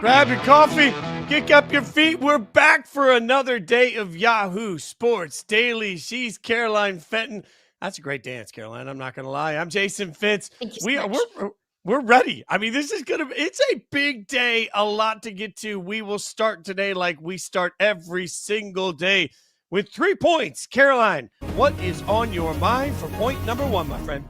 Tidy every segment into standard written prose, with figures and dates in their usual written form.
Grab your coffee, kick up your feet. We're back for another day of Yahoo Sports Daily. She's Caroline Fenton. That's a great dance, Caroline. I'm not going to lie. I'm Jason Fitz. Thank you so much. We're ready. I mean, it's a big day, a lot to get to. We will start today like we start every single day with 3 points. Caroline, what is on your mind for point number 1, my friend?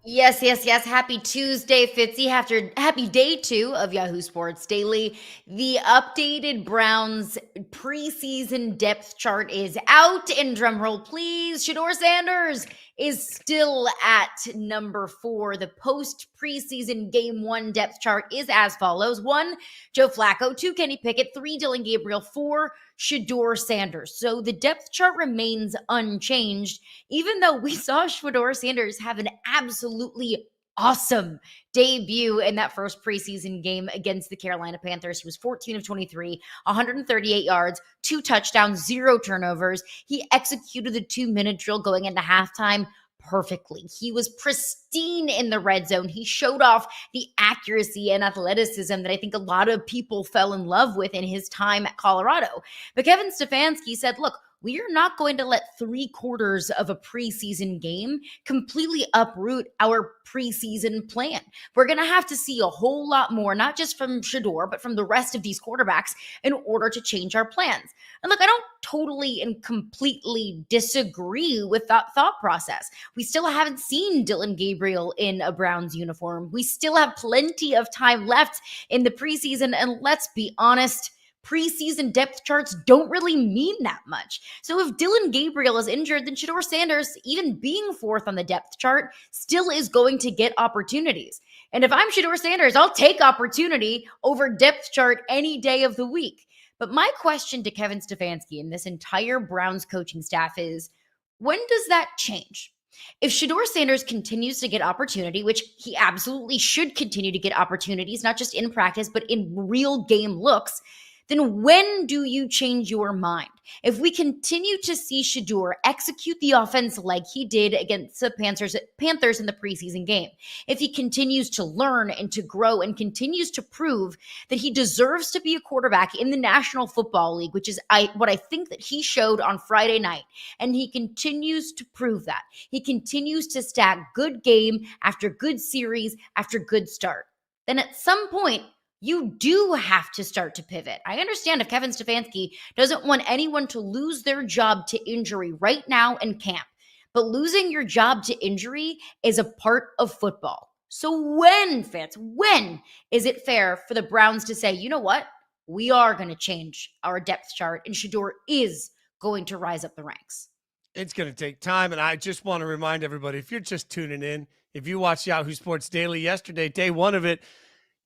Yes. Happy Tuesday, Fitzy. Happy day 2 of Yahoo Sports Daily. The updated Browns preseason depth chart is out. And drumroll, please, Shedeur Sanders is still at number 4. The post preseason game 1 depth chart is as follows: 1, Joe Flacco; 2, Kenny Pickett; 3, Dillon Gabriel; 4, Shedeur Sanders. So the depth chart remains unchanged, even though we saw Shedeur Sanders have an absolutely awesome debut in that first preseason game against the Carolina Panthers. He was 14 of 23, 138 yards, 2 touchdowns, 0 turnovers. He executed the 2-minute drill going into halftime perfectly. He was pristine in the red zone. He showed off the accuracy and athleticism that I think a lot of people fell in love with in his time at Colorado. But Kevin Stefanski said, look, we are not going to let 3 quarters of a preseason game completely uproot our preseason plan. We're going to have to see a whole lot more, not just from Shedeur, but from the rest of these quarterbacks in order to change our plans. And look, I don't totally and completely disagree with that thought process. We still haven't seen Dillon Gabriel in a Browns uniform. We still have plenty of time left in the preseason. And let's be honest, preseason depth charts don't really mean that much. So if Dillon Gabriel is injured, then Shedeur Sanders, even being 4th on the depth chart, still is going to get opportunities. And if I'm Shedeur Sanders, I'll take opportunity over depth chart any day of the week. But my question to Kevin Stefanski and this entire Browns coaching staff is, when does that change? If Shedeur Sanders continues to get opportunity, which he absolutely should continue to get opportunities, not just in practice, but in real game looks, then when do you change your mind? If we continue to see Shedeur execute the offense like he did against the Panthers in the preseason game, if he continues to learn and to grow and continues to prove that he deserves to be a quarterback in the National Football League, which is what I think that he showed on Friday night, and he continues to prove that, he continues to stack good game after good series after good start, then at some point, you do have to start to pivot. I understand if Kevin Stefanski doesn't want anyone to lose their job to injury right now in camp, but losing your job to injury is a part of football. So when, Fitz, when is it fair for the Browns to say, you know what? We are going to change our depth chart and Shedeur is going to rise up the ranks. It's going to take time, and I just want to remind everybody, if you're just tuning in, if you watched Yahoo Sports Daily yesterday, day 1 of it,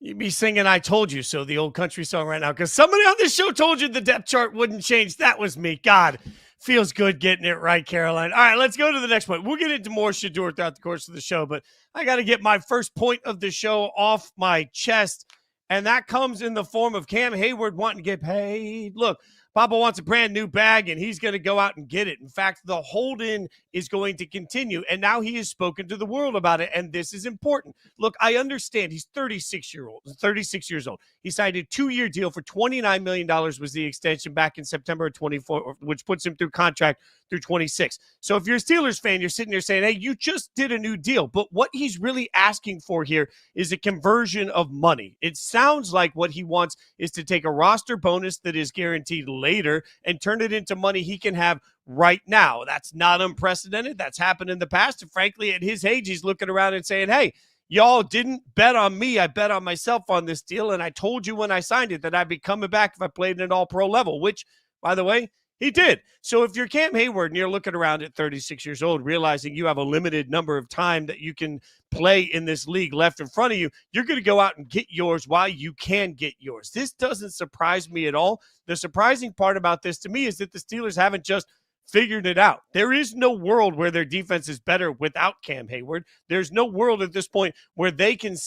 you'd be singing I Told You So, the old country song right now, because somebody on this show told you the depth chart wouldn't change. That was me. God, feels good getting it right, Caroline. All right, let's go to the next point. We'll get into more Shedeur throughout the course of the show, but I got to get my first point of the show off my chest, and that comes in the form of Cam Heyward wanting to get paid. Look, Papa wants a brand new bag, and he's going to go out and get it. In fact, the hold-in is going to continue, and now he has spoken to the world about it, and this is important. Look, I understand he's 36 years old. He signed a 2-year deal for $29 million was the extension back in September of 24, which puts him through contract through 26. So if you're a Steelers fan, you're sitting there saying, hey, you just did a new deal. But what he's really asking for here is a conversion of money. It sounds like what he wants is to take a roster bonus that is guaranteed later and turn it into money he can have right now. That's not unprecedented. That's happened in the past. And frankly, at his age, he's looking around and saying, hey, y'all didn't bet on me. I bet on myself on this deal. And I told you when I signed it that I'd be coming back if I played at an all-pro level, which, by the way, he did. So if you're Cam Heyward and you're looking around at 36 years old, realizing you have a limited number of time that you can play in this league left in front of you, you're going to go out and get yours while you can get yours. This doesn't surprise me at all. The surprising part about this to me is that the Steelers haven't just figured it out. There is no world where their defense is better without Cam Heyward. There's no world at this point where they can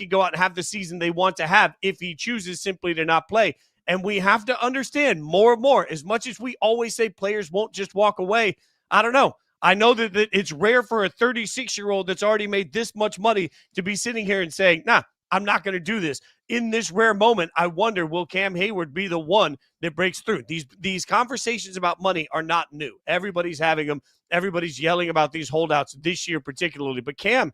go out and have the season they want to have if he chooses simply to not play. And we have to understand more and more, as much as we always say players won't just walk away, I don't know. I know that it's rare for a 36-year-old that's already made this much money to be sitting here and saying, nah, I'm not going to do this. in this rare moment, I wonder, will Cam Heyward be the one that breaks through? These conversations about money are not new. Everybody's having them. Everybody's yelling about these holdouts this year particularly. But Cam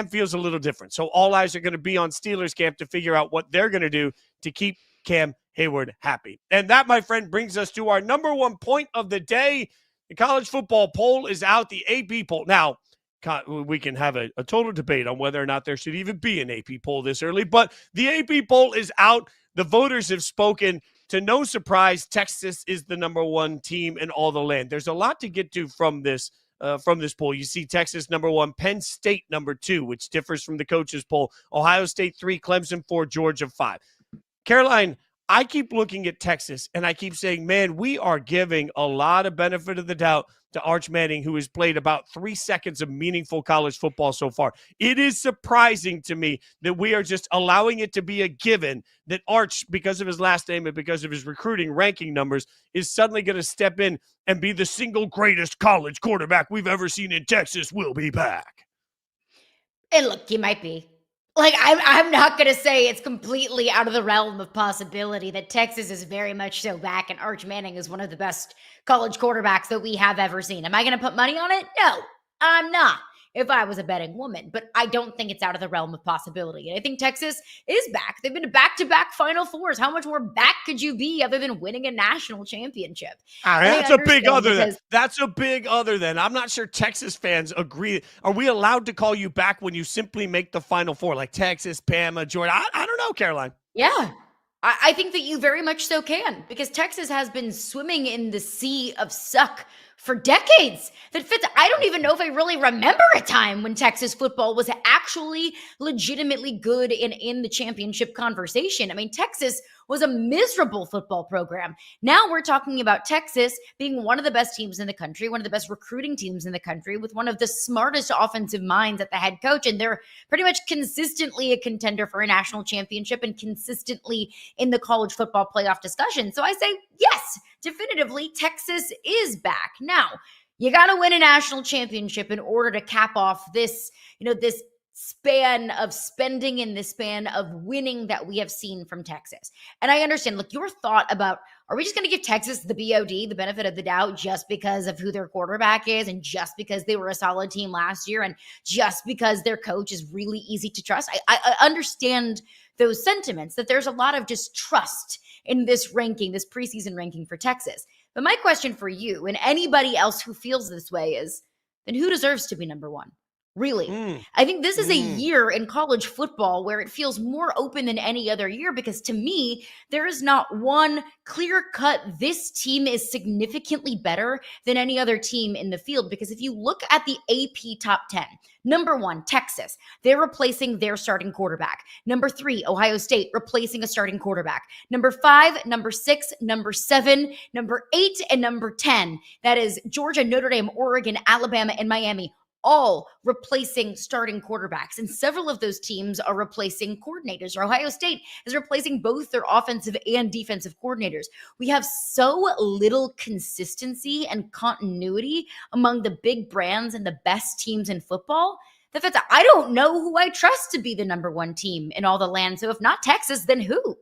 feels a little different. So all eyes are going to be on Steelers camp to figure out what they're going to do to keep Cam Heyward happy. And that, my friend, brings us to our number one point of the day. The college football poll is out, the AP poll. Now, we can have a total debate on whether or not there should even be an AP poll this early, but the AP poll is out. The voters have spoken. To no surprise, Texas is the number one team in all the land. There's a lot to get to from this poll. You see Texas number one, Penn State number two, which differs from the coaches poll. Ohio State 3, Clemson 4, Georgia 5. Caroline, I keep looking at Texas and I keep saying, man, we are giving a lot of benefit of the doubt to Arch Manning, who has played about 3 seconds of meaningful college football so far. It is surprising to me that we are just allowing it to be a given that Arch, because of his last name and because of his recruiting ranking numbers, is suddenly going to step in and be the single greatest college quarterback we've ever seen in Texas. Will be back. And look, he might be. Like, I'm not going to say it's completely out of the realm of possibility that Texas is very much so back and Arch Manning is one of the best college quarterbacks that we have ever seen. Am I going to put money on it? No, I'm not, if I was a betting woman. But I don't think it's out of the realm of possibility. And I think Texas is back. They've been to back-to-back Final Fours. How much more back could you be other than winning a national championship? That's a big other than. That's a big other than. I'm not sure Texas fans agree. Are we allowed to call you back when you simply make the Final Four, like Texas, Bama, Georgia? I don't know, Caroline. Yeah. I think that you very much so can, because Texas has been swimming in the sea of suck for decades. That Fitz, I don't even know if I really remember a time when Texas football was actually legitimately good and in the championship conversation. I mean, Texas was a miserable football program. Now we're talking about Texas being one of the best teams in the country, one of the best recruiting teams in the country, with one of the smartest offensive minds at the head coach. And they're pretty much consistently a contender for a national championship and consistently in the college football playoff discussion. So I say, yes, definitively, Texas is back. Now, you got to win a national championship in order to cap off this, this span of spending and the span of winning that we have seen from Texas. And I understand, look, your thought about, are we just going to give Texas the BOD, the benefit of the doubt, just because of who their quarterback is and just because they were a solid team last year and just because their coach is really easy to trust? I understand those sentiments, that there's a lot of just trust in this ranking, this preseason ranking for Texas. But my question for you and anybody else who feels this way is, then who deserves to be number one? Really. I think this is a year in college football where it feels more open than any other year, because to me, there is not one clear cut, this team is significantly better than any other team in the field. Because if you look at the AP top 10, number 1, Texas, they're replacing their starting quarterback. Number 3, Ohio State, replacing a starting quarterback. Number 5, number 6, number 7, number 8, and number 10. That is Georgia, Notre Dame, Oregon, Alabama, and Miami, all replacing starting quarterbacks. And several of those teams are replacing coordinators. Ohio State is replacing both their offensive and defensive coordinators. We have so little consistency and continuity among the big brands and the best teams in football that I don't know who I trust to be the number one team in all the land. So if not Texas, then who?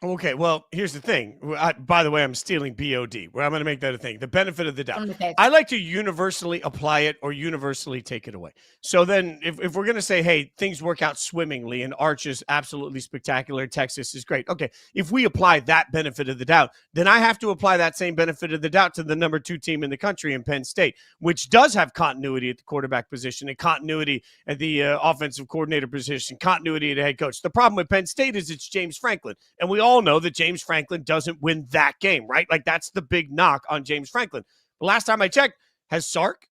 Okay, well, here's the thing. By the way, I'm stealing BOD. Where I'm going to make that a thing. The benefit of the doubt. I like to universally apply it or universally take it away. So then if we're going to say, hey, things work out swimmingly and Arch is absolutely spectacular, Texas is great. Okay, if we apply that benefit of the doubt, then I have to apply that same benefit of the doubt to the number 2 team in the country in Penn State, which does have continuity at the quarterback position and continuity at the offensive coordinator position, continuity at the head coach. The problem with Penn State is it's James Franklin. And we all know that James Franklin doesn't win that game, right? Like, that's the big knock on James Franklin. The last time I checked, has Sark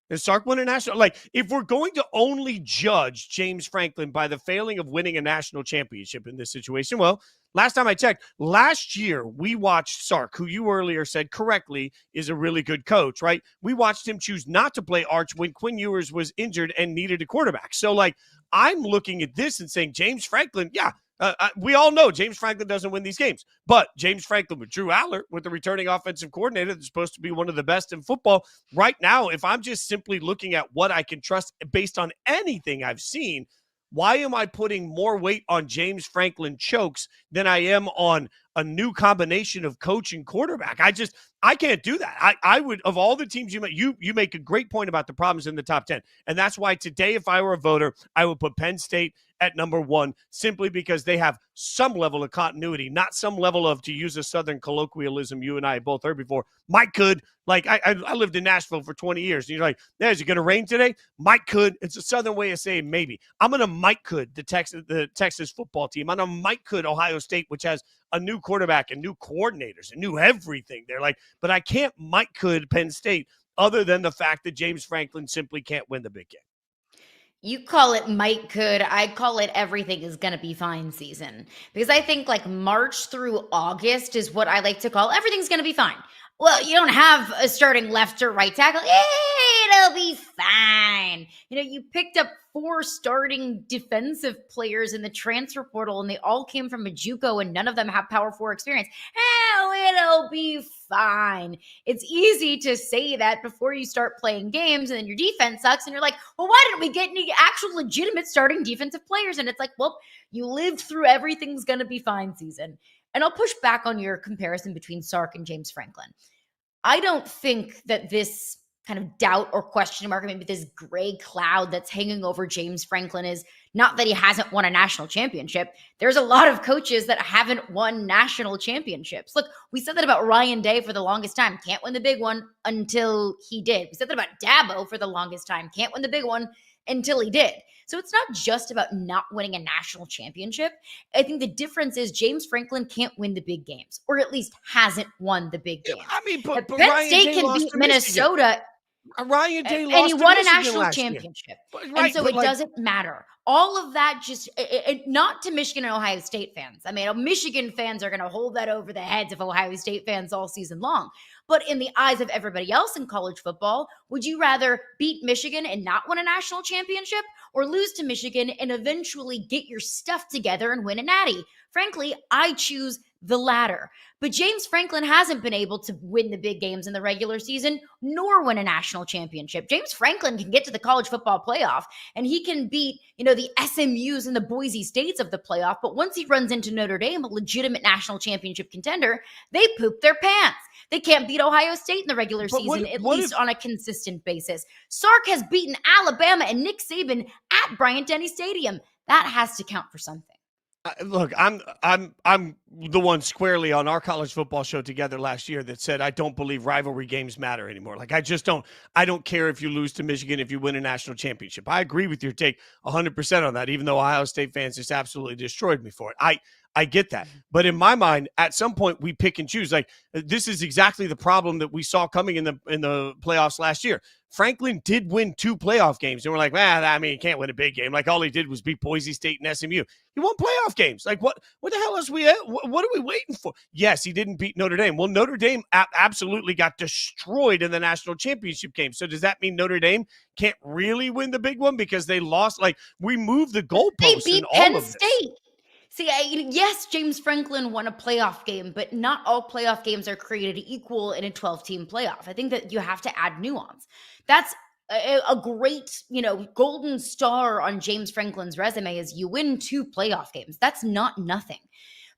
won a national? Like, if we're going to only judge James Franklin by the failing of winning a national championship in this situation, well, last time I checked, last year we watched Sark, who you earlier said correctly is a really good coach, right? We watched him choose not to play Arch when Quinn Ewers was injured and needed a quarterback. So, like, I'm looking at this and saying James Franklin, yeah, we all know James Franklin doesn't win these games, but James Franklin with Drew Aller, with the returning offensive coordinator that's supposed to be one of the best in football right now, if I'm just simply looking at what I can trust based on anything I've seen, why am I putting more weight on James Franklin chokes than I am on a new combination of coach and quarterback? I can't do that. I would, of all the teams you make a great point about the problems in the top 10. And that's why today, if I were a voter, I would put Penn State at number one, simply because they have some level of continuity, not some level of, to use a Southern colloquialism you and I both heard before, Mike could. Like, I lived in Nashville for 20 years. And you're like, yeah, is it going to rain today? Mike could. It's a Southern way of saying maybe. I'm going to Mike could the Texas football team. I'm going to Mike could Ohio State, which has a new quarterback and new coordinators and new everything. They're like, but I can't Mike could Penn State other than the fact that James Franklin simply can't win the big game. You call it might could, I call it everything is going to be fine season. Because I think like March through August is what I like to call everything's going to be fine. Well, you don't have a starting left or right tackle. It'll be fine. You know, you picked up 4 starting defensive players in the transfer portal, and they all came from a JUCO, and none of them have Power 4 experience. It'll be fine. It's easy to say that before you start playing games, and then your defense sucks, and you're like, well, why didn't we get any actual legitimate starting defensive players? And it's like, well, you lived through everything's going to be fine season. And I'll push back on your comparison between Sark and James Franklin. I don't think that this kind of doubt or question mark, maybe this gray cloud that's hanging over James Franklin is not that he hasn't won a national championship. There's a lot of coaches that haven't won national championships. Look, we said that about Ryan Day for the longest time. Can't win the big one until he did. We said that about Dabo for the longest time. Can't win the big one until he did. So it's not just about not winning a national championship. I think the difference is James Franklin can't win the big games, or at least hasn't won the big games. I mean, but Penn Ryan State Day can beat Minnesota. Ryan Day lost and he to won a Michigan national last year. championship. Right, and so it doesn't matter. All of that just, not to Michigan and Ohio State fans. I mean, Michigan fans are going to hold that over the heads of Ohio State fans all season long. But in the eyes of everybody else in college football, would you rather beat Michigan and not win a national championship, or lose to Michigan and eventually get your stuff together and win a natty? Frankly, I choose the latter. But James Franklin hasn't been able to win the big games in the regular season, nor win a national championship. James Franklin can get to the college football playoff, and he can beat, the SMUs and the Boise States of the playoff. But once he runs into Notre Dame, a legitimate national championship contender, they poop their pants. They can't beat Ohio State in the regular season, at least on a consistent basis. Sark has beaten Alabama and Nick Saban at Bryant-Denny Stadium. That has to count for something. Look, I'm the one squarely on our college football show together last year that said I don't believe rivalry games matter anymore. Like, I just don't. I don't care if you lose to Michigan if you win a national championship. I agree with your take 100% on that, even though Ohio State fans just absolutely destroyed me for it. I get that. But in my mind, at some point, we pick and choose. Like, this is exactly the problem that we saw coming in the playoffs last year. Franklin did win 2 playoff games, and we're like, he can't win a big game. Like, all he did was beat Boise State and SMU. He won playoff games. Like, what the hell is we at? What are we waiting for? Yes, he didn't beat Notre Dame. Well, Notre Dame absolutely got destroyed in the national championship game. So does that mean Notre Dame can't really win the big one because they lost? Like, we moved the goalposts in all Penn of this. State. See, yes, James Franklin won a playoff game, but not all playoff games are created equal in a 12-team playoff. I think that you have to add nuance. That's a great, golden star on James Franklin's resume is you win 2 playoff games. That's not nothing.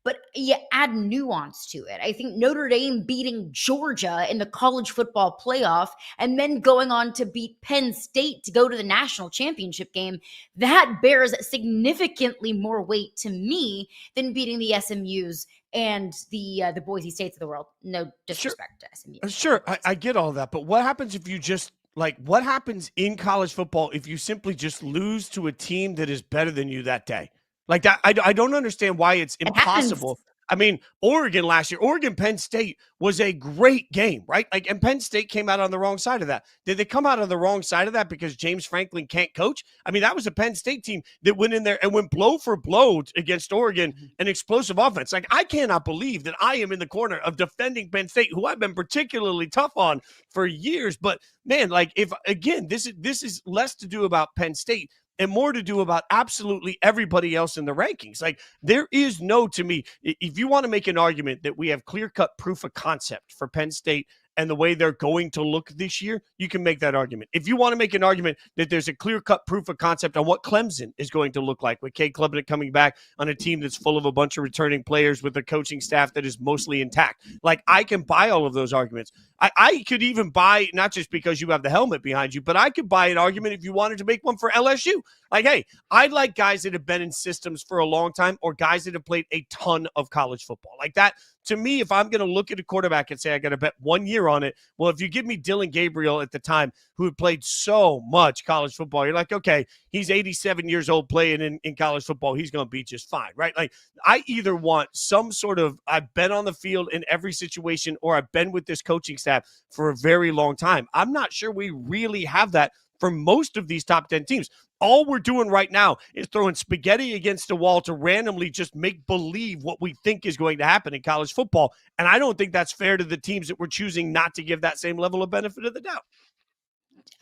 But you add nuance to it. I think Notre Dame beating Georgia in the college football playoff and then going on to beat Penn State to go to the national championship game, that bears significantly more weight to me than beating the SMUs and the Boise States of the world. No disrespect to SMU. Sure, I get all that. But what happens if you just, what happens in college football if you simply just lose to a team that is better than you that day? Like that, I don't understand why it's impossible. I mean, Oregon last year, Penn State was a great game, right? Like, and Penn State came out on the wrong side of that. Did they come out on the wrong side of that because James Franklin can't coach? I mean, that was a Penn State team that went in there and went blow for blow against Oregon, an explosive offense. Like, I cannot believe that I am in the corner of defending Penn State, who I've been particularly tough on for years. But man, like, if again, this is less to do about Penn State and more to do about absolutely everybody else in the rankings. Like, there is no, to me, if you want to make an argument that we have clear-cut proof of concept for Penn State and the way they're going to look this year, you can make that argument. If you want to make an argument that there's a clear-cut proof of concept on what Clemson is going to look like with Cade Klubnik coming back on a team that's full of a bunch of returning players with a coaching staff that is mostly intact, like I can buy all of those arguments. I could even buy, not just because you have the helmet behind you, but I could buy an argument if you wanted to make one for LSU. Like, hey, I like guys that have been in systems for a long time or guys that have played a ton of college football. Like that, to me, if I'm going to look at a quarterback and say I got to bet 1 year on it, well, if you give me Dylan Gabriel at the time, who had played so much college football, you're like, okay, he's 87 years old playing in college football. He's going to be just fine, right? Like, I either want some sort of, I've been on the field in every situation, or I've been with this coaching staff for a very long time. I'm not sure we really have that for most of these top 10 teams. All we're doing right now is throwing spaghetti against the wall to randomly just make believe what we think is going to happen in college football. And I don't think that's fair to the teams that we're choosing not to give that same level of benefit of the doubt.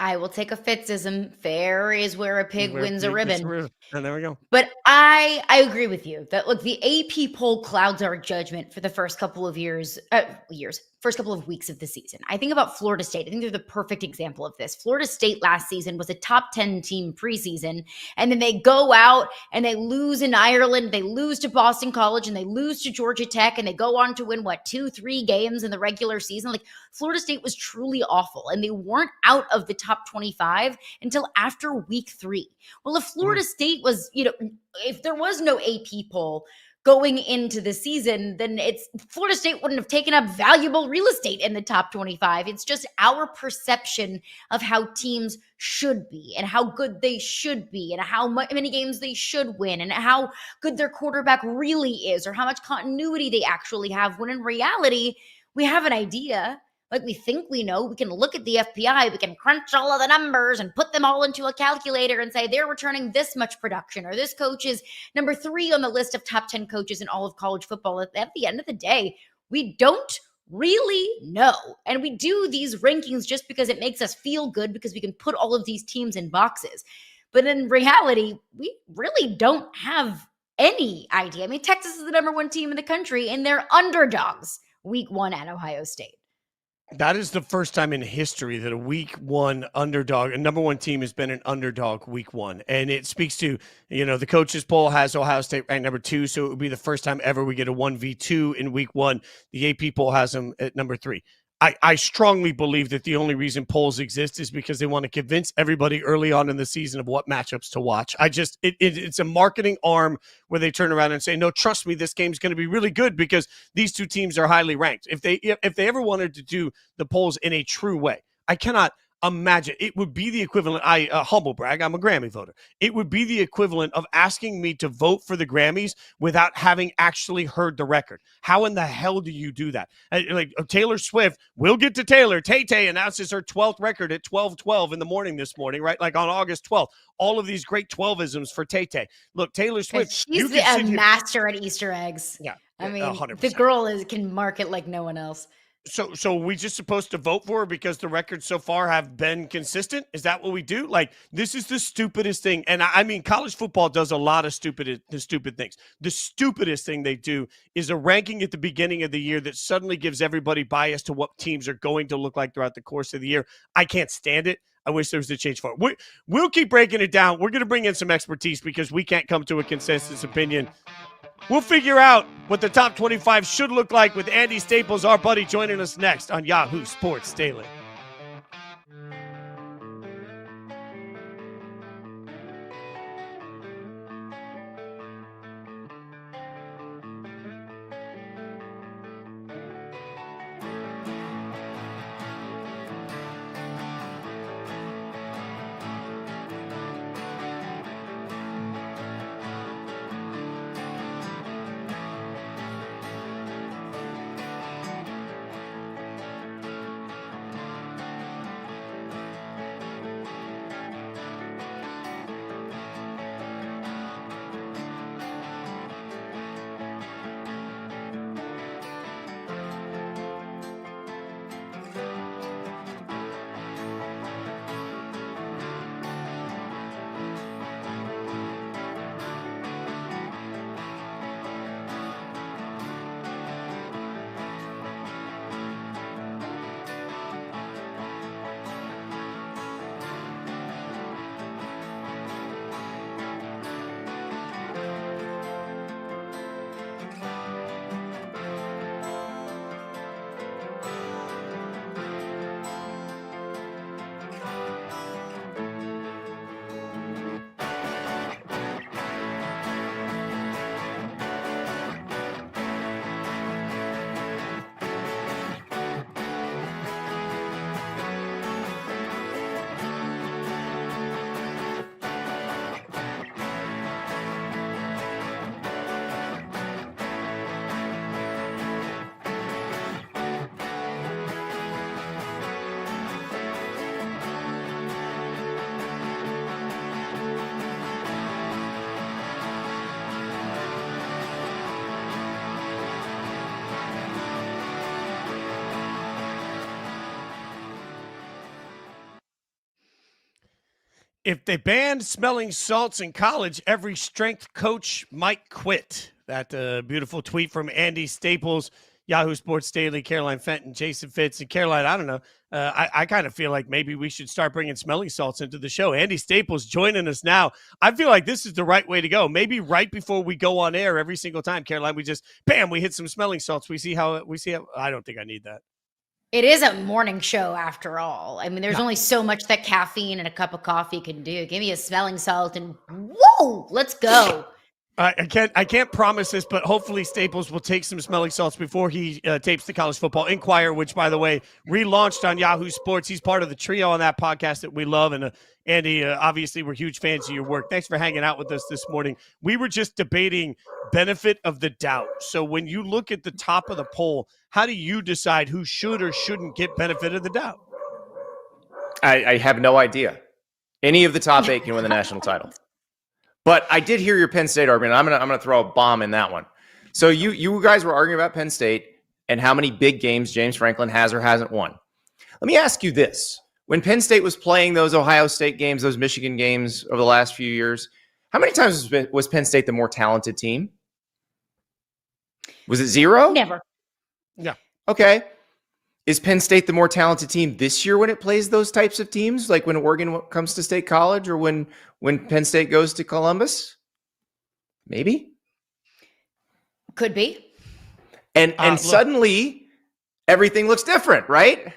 I will take a Fitzism. Fair is where a pig wins a ribbon. And there we go. But I agree with you that, look, the AP poll clouds our judgment for the first couple of first couple of weeks of the season. I think about Florida State. I think they're the perfect example of this. Florida State last season was a top 10 team preseason, and then they go out and they lose in Ireland. They lose to Boston College and they lose to Georgia Tech, and they go on to win, 2-3 games in the regular season. Like, Florida State was truly awful, and they weren't out of the top 25 until after week 3. Well, if Florida State was, if there was no AP poll going into the season, then Florida State wouldn't have taken up valuable real estate in the top 25. It's just our perception of how teams should be and how good they should be and how many games they should win and how good their quarterback really is or how much continuity they actually have, when in reality, we have an idea. Like, we think we know. We can look at the FPI, we can crunch all of the numbers and put them all into a calculator and say they're returning this much production, or this coach is number 3 on the list of top 10 coaches in all of college football. At the end of the day, we don't really know. And we do these rankings just because it makes us feel good, because we can put all of these teams in boxes. But in reality, we really don't have any idea. I mean, Texas is the number 1 team in the country, and they're underdogs week 1 at Ohio State. That is the first time in history that a week 1 underdog, a number 1 team, has been an underdog week 1. And it speaks to, the coaches poll has Ohio State ranked number 2. So it would be the first time ever we get a 1v2 in week 1. The AP poll has them at number 3. I strongly believe that the only reason polls exist is because they want to convince everybody early on in the season of what matchups to watch. It's a marketing arm where they turn around and say, no, trust me, this game's going to be really good because these two teams are highly ranked. If they ever wanted to do the polls in a true way, I cannot imagine. It would be the equivalent. Humble brag, I'm a Grammy voter. It would be the equivalent of asking me to vote for the Grammys without having actually heard the record. How in the hell do you do that? Like, Taylor Swift, we'll get to Taylor. Tay-Tay announces her 12th record at 12:12 in the morning this morning, right? Like on August 12th. All of these great 12-isms for Tay-Tay. Look, Taylor Swift. She's a master at Easter eggs. Yeah. I mean, 100%. The girl can market like no one else. So we just supposed to vote for her because the records so far have been consistent? Is that what we do? Like, this is the stupidest thing. And I mean, college football does a lot of stupid things. The stupidest thing they do is a ranking at the beginning of the year that suddenly gives everybody bias to what teams are going to look like throughout the course of the year. I can't stand it. I wish there was a change for it. We'll keep breaking it down. We're going to bring in some expertise because we can't come to a consensus opinion. We'll figure out what the top 25 should look like with Andy Staples, our buddy, joining us next on Yahoo Sports Daily. If they banned smelling salts in college, every strength coach might quit. That beautiful tweet from Andy Staples, Yahoo Sports Daily, Caroline Fenton, Jason Fitz. And Caroline, I don't know. I kind of feel like maybe we should start bringing smelling salts into the show. Andy Staples joining us now. I feel like this is the right way to go. Maybe right before we go on air every single time, Caroline, we just, bam, we hit some smelling salts. We see how, I don't think I need that. It is a morning show after all. I mean, there's only so much that caffeine and a cup of coffee can do. Give me a smelling salt and whoa, let's go. I can't promise this, but hopefully Staples will take some smelling salts before he tapes the College Football Inquirer, which, by the way, relaunched on Yahoo Sports. He's part of the trio on that podcast that we love. And Andy, obviously, we're huge fans of your work. Thanks for hanging out with us this morning. We were just debating benefit of the doubt. So when you look at the top of the poll, how do you decide who should or shouldn't get benefit of the doubt? I have no idea. Any of the top 8 can win the national title. But I did hear your Penn State argument. I'm gonna throw a bomb in that one. So you guys were arguing about Penn State and how many big games James Franklin has or hasn't won. Let me ask you this. When Penn State was playing those Ohio State games, those Michigan games over the last few years, how many times was Penn State the more talented team? Was it 0? Never. Yeah. Okay. Is Penn State the more talented team this year when it plays those types of teams, like when Oregon comes to State College or when Penn State goes to Columbus? Maybe. Could be. And suddenly everything looks different, right?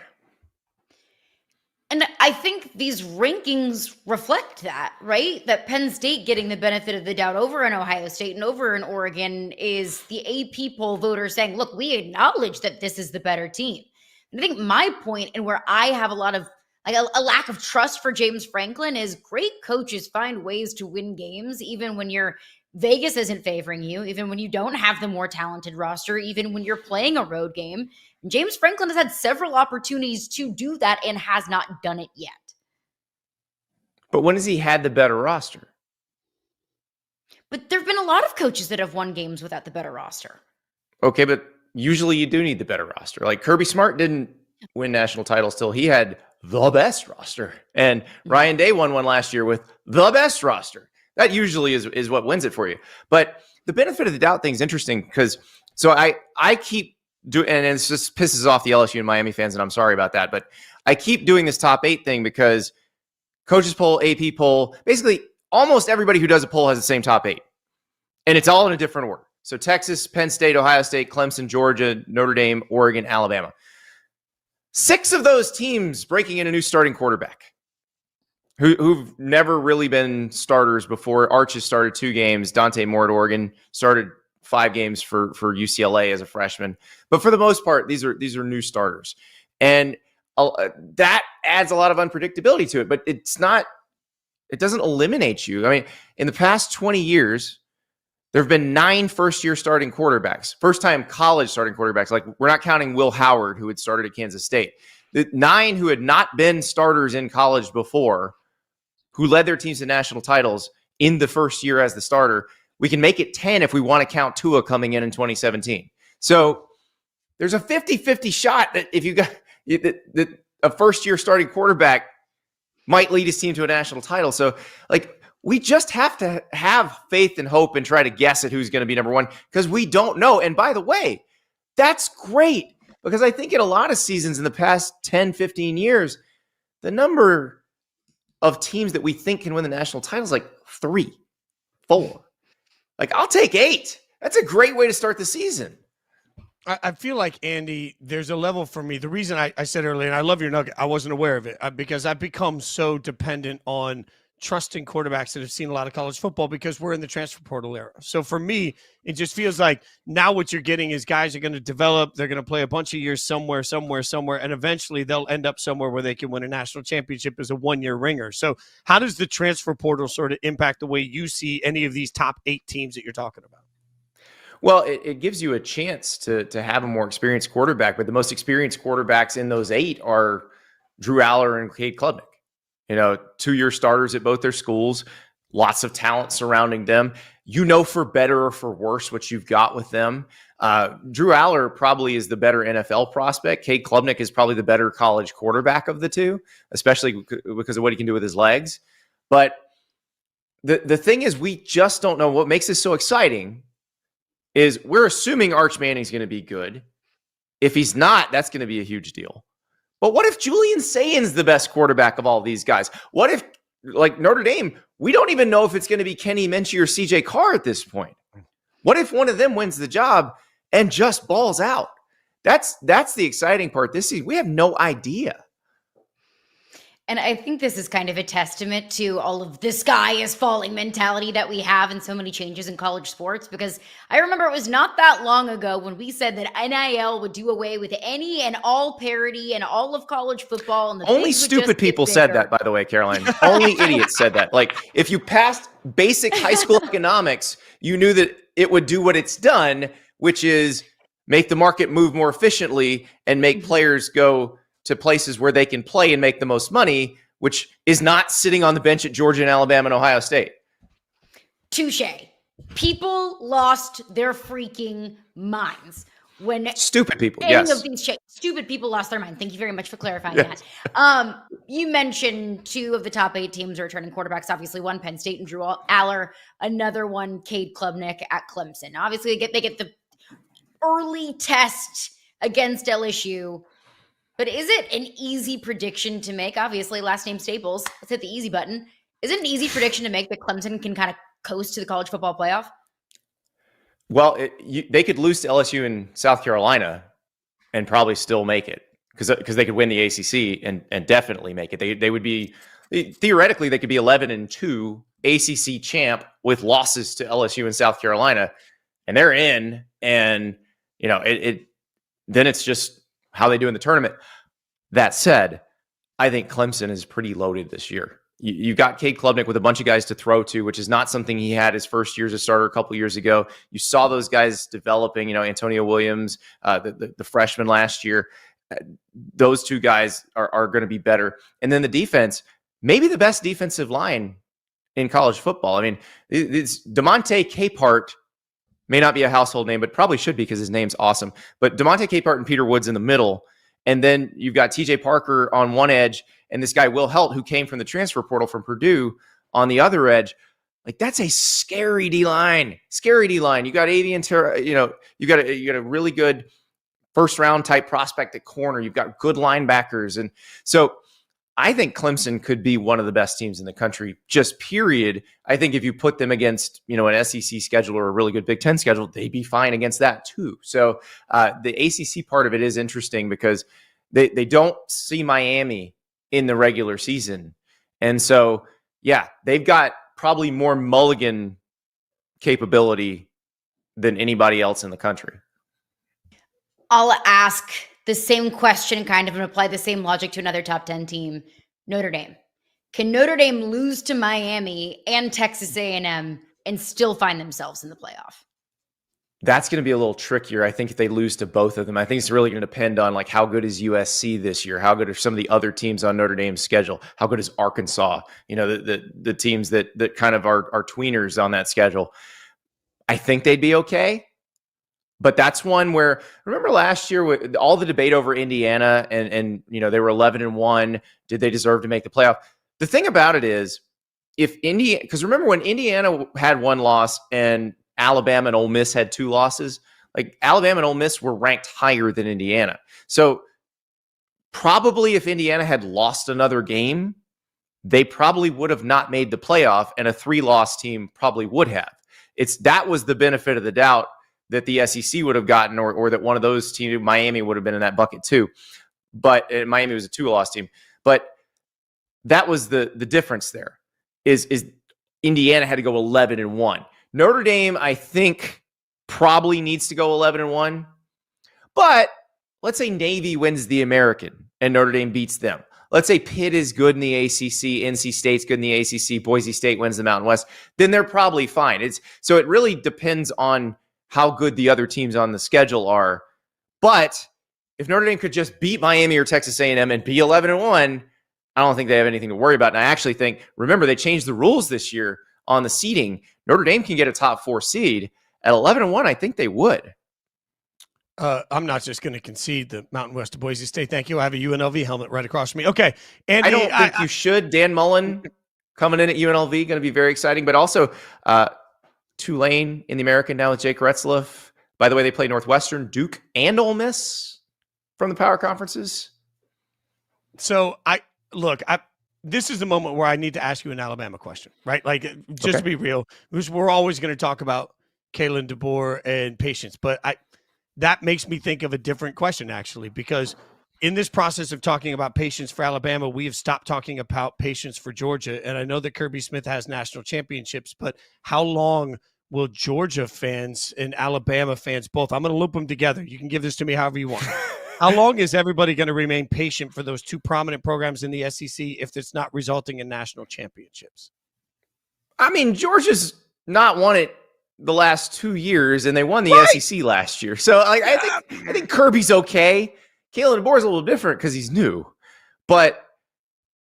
And I think these rankings reflect that, right? That Penn State getting the benefit of the doubt over in Ohio State and over in Oregon is the AP poll voters saying, look, we acknowledge that this is the better team. And I think my point, and where I have a lot of a lack of trust for James Franklin, is great coaches find ways to win games, even when Vegas isn't favoring you, even when you don't have the more talented roster, even when you're playing a road game. And James Franklin has had several opportunities to do that and has not done it yet. But when has he had the better roster? But there have been a lot of coaches that have won games without the better roster. Okay, but usually you do need the better roster. Like Kirby Smart didn't win national titles till he had the best roster. And Ryan Day won one last year with the best roster. That usually is what wins it for you. But the benefit of the doubt thing is interesting because I keep doing, and it just pisses off the LSU and Miami fans, and I'm sorry about that. But I keep doing this top 8 thing because coaches poll, AP poll, basically almost everybody who does a poll has the same top 8. And it's all in a different order. So Texas, Penn State, Ohio State, Clemson, Georgia, Notre Dame, Oregon, Alabama. 6 of those teams breaking in a new starting quarterback who've never really been starters before. Arches started 2 games. Dante Moore at Oregon started 5 games for UCLA as a freshman. But for the most part, these are new starters. And that adds a lot of unpredictability to it. But it doesn't eliminate you. I mean, in the past 20 years, there have been 9 first-year starting quarterbacks, first-time college starting quarterbacks. Like, we're not counting Will Howard, who had started at Kansas State. The 9 who had not been starters in college before, who led their teams to national titles in the first year as the starter. We can make it 10 if we want to count Tua coming in 2017. So there's a 50-50 shot that if you got that a first-year starting quarterback might lead his team to a national title. So, like, we just have to have faith and hope and try to guess at who's going to be number 1 because we don't know. And by the way, that's great because I think in a lot of seasons in the past 10, 15 years, the number of teams that we think can win the national title is like 3, 4. Like, I'll take 8. That's a great way to start the season. I feel like, Andy, there's a level for me. The reason I said earlier, and I love your nugget, I wasn't aware of it because I've become so dependent on trusting quarterbacks that have seen a lot of college football because we're in the transfer portal era. So for me, it just feels like now what you're getting is guys are going to develop. They're going to play a bunch of years somewhere, and eventually they'll end up somewhere where they can win a national championship as a 1-year ringer. So how does the transfer portal sort of impact the way you see any of these top 8 teams that you're talking about? Well, it gives you a chance to have a more experienced quarterback, but the most experienced quarterbacks in those 8 are Drew Aller and Cade Klubnik. 2-year starters at both their schools, lots of talent surrounding them. For better or for worse what you've got with them. Drew Aller probably is the better NFL prospect. Cade Klubnik is probably the better college quarterback of the 2, especially because of what he can do with his legs. But the thing is, we just don't know. What makes this so exciting is we're assuming Arch Manning's going to be good. If he's not, that's going to be a huge deal. But what if Julian Sayan's the best quarterback of all these guys? What if, like Notre Dame, we don't even know if it's going to be Kenny Minchie or CJ Carr at this point. What if one of them wins the job and just balls out? That's the exciting part this season. We have no idea. And I think this is kind of a testament to all of the sky is falling mentality that we have in so many changes in college sports, because I remember it was not that long ago when we said that NIL would do away with any and all parity and all of college football. And the only stupid people said that, by the way, Caroline. Only idiots said that. Like, if you passed basic high school economics, you knew that it would do what it's done, which is make the market move more efficiently and make players go to places where they can play and make the most money, which is not sitting on the bench at Georgia and Alabama and Ohio State. Touche. People lost their freaking minds when stupid people. Any Yes, of these stupid people lost their mind. Thank you very much for clarifying that. You mentioned 2 of the top 8 teams are returning quarterbacks. Obviously, one Penn State and Drew Aller, another one Cade Klubnik at Clemson. Obviously, they get the early test against LSU. But is it an easy prediction to make? Obviously, last name Staples. Let's hit the easy button. Is it an easy prediction to make that Clemson can kind of coast to the college football playoff? Well, they could lose to LSU in South Carolina and probably still make it because they could win the ACC and definitely make it. They would be theoretically they could be 11-2 ACC champ with losses to LSU and South Carolina, and they're in. And then it's just how they do in the tournament. That said, I think Clemson is pretty loaded this year. You've got Cade Klubnik with a bunch of guys to throw to, which is not something he had his first year as a starter a couple years ago. You saw those guys developing, Antonio Williams, the freshman last year. Those 2 guys are going to be better. And then the defense, maybe the best defensive line in college football. I mean, it's DeMonte Capehart may not be a household name, but probably should be because his name's awesome. But DeMonte Capehart and Peter Woods in the middle. And then you've got TJ Parker on one edge and this guy, Will Helt, who came from the transfer portal from Purdue on the other edge. Like, that's a scary D-line. Scary D-line. You got Avian, you got a really good first round type prospect at corner. You've got good linebackers. And so I think Clemson could be one of the best teams in the country, just period. I think if you put them against, an SEC schedule or a really good Big Ten schedule, they'd be fine against that too. So the ACC part of it is interesting because they don't see Miami in the regular season. And so, yeah, they've got probably more mulligan capability than anybody else in the country. I'll ask the same question kind of and apply the same logic to another top 10 team, Notre Dame. Can Notre Dame lose to Miami and Texas A&M and still find themselves in the playoff? That's going to be a little trickier. I think if they lose to both of them, I think it's really going to depend on how good is USC this year? How good are some of the other teams on Notre Dame's schedule? How good is Arkansas? The teams that kind of are tweeners on that schedule. I think they'd be okay. But that's one where, remember last year with all the debate over Indiana and they were 11-1. Did they deserve to make the playoff? The thing about it is, because remember when Indiana had 1 loss and Alabama and Ole Miss had 2 losses, like Alabama and Ole Miss were ranked higher than Indiana. So probably if Indiana had lost another game, they probably would have not made the playoff, and a 3-loss team probably would have. That was the benefit of the doubt that the SEC would have gotten, or that one of those teams, Miami, would have been in that bucket too. But Miami was a 2-loss team. But that was the difference there, is Indiana had to go 11-1. Notre Dame, I think, probably needs to go 11-1. But let's say Navy wins the American and Notre Dame beats them. Let's say Pitt is good in the ACC, NC State's good in the ACC, Boise State wins the Mountain West. Then they're probably fine. So it really depends on how good the other teams on the schedule are. But if Notre Dame could just beat Miami or Texas A&M and be 11-1, I don't think they have anything to worry about. And I actually think, remember, they changed the rules this year on the seeding. Notre Dame can get a top 4 seed. At 11-1, I think they would. I'm not just going to concede the Mountain West to Boise State. Thank you. I have a UNLV helmet right across from me. Okay. Andy, I don't think you should. Dan Mullen coming in at UNLV, going to be very exciting. But also Tulane in the American now with Jake Retzlaff. By the way, they play Northwestern, Duke, and Ole Miss from the power conferences. So this is the moment where I need to ask you an Alabama question, right? Like, just to be real, because we're always going to talk about Kalen DeBoer and patience, but that makes me think of a different question, actually, because in this process of talking about patience for Alabama, we have stopped talking about patience for Georgia. And I know that Kirby Smith has national championships, but how long will Georgia fans and Alabama fans both, I'm going to loop them together. You can give this to me however you want. How long is everybody going to remain patient for those two prominent programs in the SEC if it's not resulting in national championships? I mean, Georgia's not won it the last 2 years, and they won the SEC last year. So I think Kirby's okay. Kalen DeBoer's a little different because he's new. But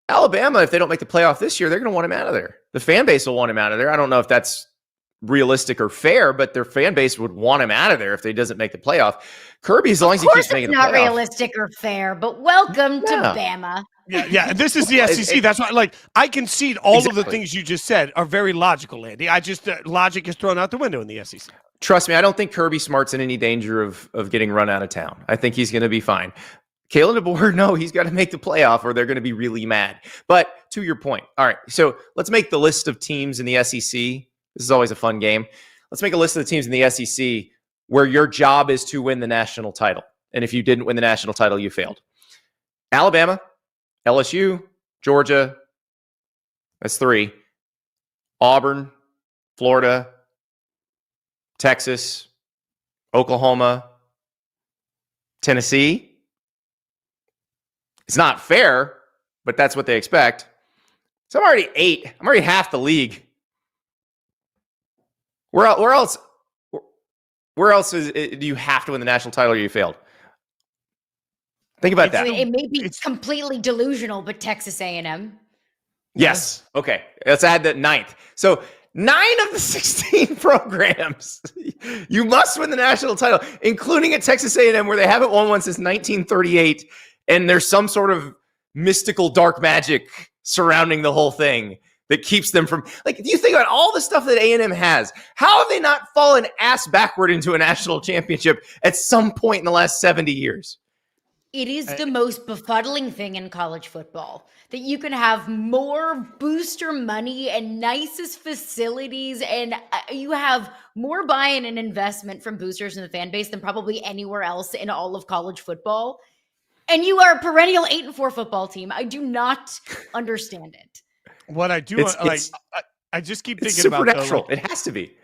Alabama, if they don't make the playoff this year, they're going to want him out of there. The fan base will want him out of there. I don't know if that's realistic or fair, but their fan base would want him out of there if he doesn't make the playoff. Kirby, as long as he keeps making the playoff. Of course it's not realistic or fair, but welcome to Bama. Yeah, this is the SEC. That's why, I concede all of the things you just said are very logical, Andy. I just, logic is thrown out the window in the SEC. Trust me, I don't think Kirby Smart's in any danger of getting run out of town. I think he's going to be fine. Kalen DeBoer, no, he's got to make the playoff or they're going to be really mad. But to your point, all right, so let's make the list of teams in the SEC. This is always a fun game. Let's make a list of the teams in the SEC where your job is to win the national title. And if you didn't win the national title, you failed. Alabama, LSU, Georgia, that's 3. Auburn, Florida, Texas, Oklahoma, Tennessee. It's not fair, but that's what they expect. So I'm already 8. I'm already half the league. Where else do you have to win the national title or you failed? Think about that. It may be completely delusional, but Texas A&M. Yes. Okay. Let's add that 9th. So 9 of the 16 programs, you must win the national title, including at Texas A&M, where they haven't won one since 1938, and there's some sort of mystical dark magic surrounding the whole thing that keeps them from, if you think about all the stuff that A&M has, how have they not fallen ass backward into a national championship at some point in the last 70 years? It is the most befuddling thing in college football that you can have more booster money and nicest facilities, and you have more buy-in and investment from boosters in the fan base than probably anywhere else in all of college football. And you are a perennial 8-4 football team. I do not understand it. What I do I just keep thinking about supernatural. It has to be.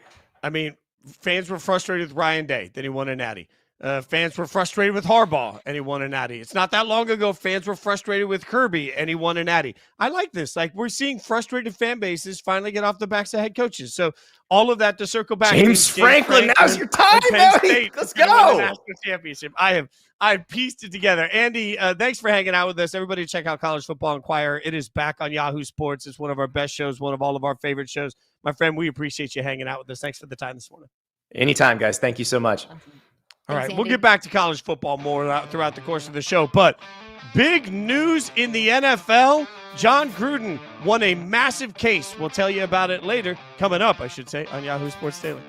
I mean, fans were frustrated with Ryan Day, then he won a natty. Fans were frustrated with Harbaugh, and he won a natty. It's not that long ago, fans were frustrated with Kirby, and he won a natty. I like this. We're seeing frustrated fan bases finally get off the backs of head coaches. So all of that to circle back. James Franklin, now's your time, baby. Let's go. National championship. I've pieced it together. Andy, thanks for hanging out with us. Everybody check out College Football Inquirer. It is back on Yahoo Sports. It's one of our best shows, one of all of our favorite shows. My friend, we appreciate you hanging out with us. Thanks for the time this morning. Anytime, guys. Thank you so much. All right, we'll get back to college football more throughout the course of the show. But big news in the NFL. Jon Gruden won a massive case. We'll tell you about it later. Coming up, I should say, on Yahoo Sports Daily.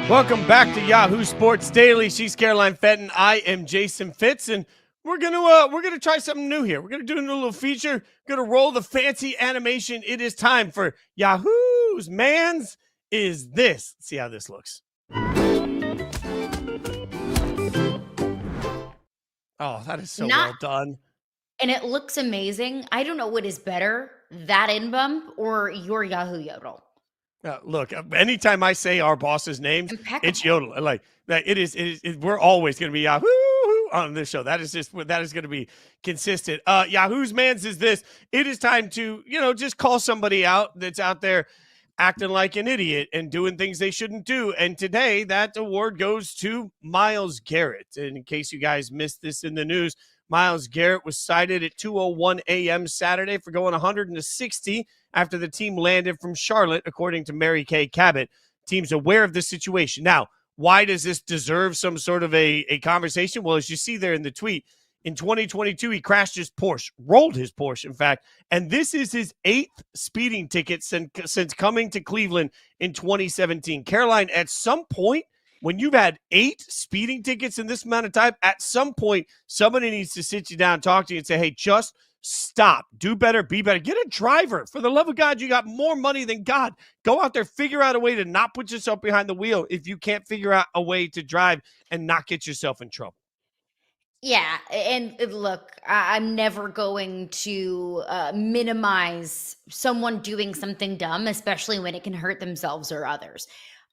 Welcome back to Yahoo Sports Daily. She's Caroline Fenton. I am Jason Fitz, and we're gonna try something new here. We're gonna do a new little feature. Gonna roll the fancy animation. It is time for Yahoo's Man's Is This. Let's see how this looks. Oh, that is so well done. And it looks amazing. I don't know what is better, that in bump or your Yahoo yodel. Look, anytime I say our boss's names, Impeccable. it's yodel. Like that, it is. We're always going to be Yahoo on this show. That is going to be consistent. Yahoo's Man's Is This. It is time to just call somebody out that's out there acting like an idiot and doing things they shouldn't do. And today, that award goes to Myles Garrett. And in case you guys missed this in the news, Myles Garrett was cited at 2:01 a.m. Saturday for going 160 after the team landed from Charlotte, according to Mary Kay Cabot. Team's aware of this situation. Now, why does this deserve some sort of a conversation? Well, as you see there in the tweet, in 2022, he crashed his Porsche, rolled his Porsche, in fact, and this is his 8th speeding ticket since coming to Cleveland in 2017. Caroline, at some point, when you've had 8 speeding tickets in this amount of time, at some point, somebody needs to sit you down, talk to you, and say, hey, just stop. Do better, be better. Get a driver. For the love of God, you got more money than God. Go out there, figure out a way to not put yourself behind the wheel if you can't figure out a way to drive and not get yourself in trouble. Yeah, and look, I'm never going to minimize someone doing something dumb, especially when it can hurt themselves or others.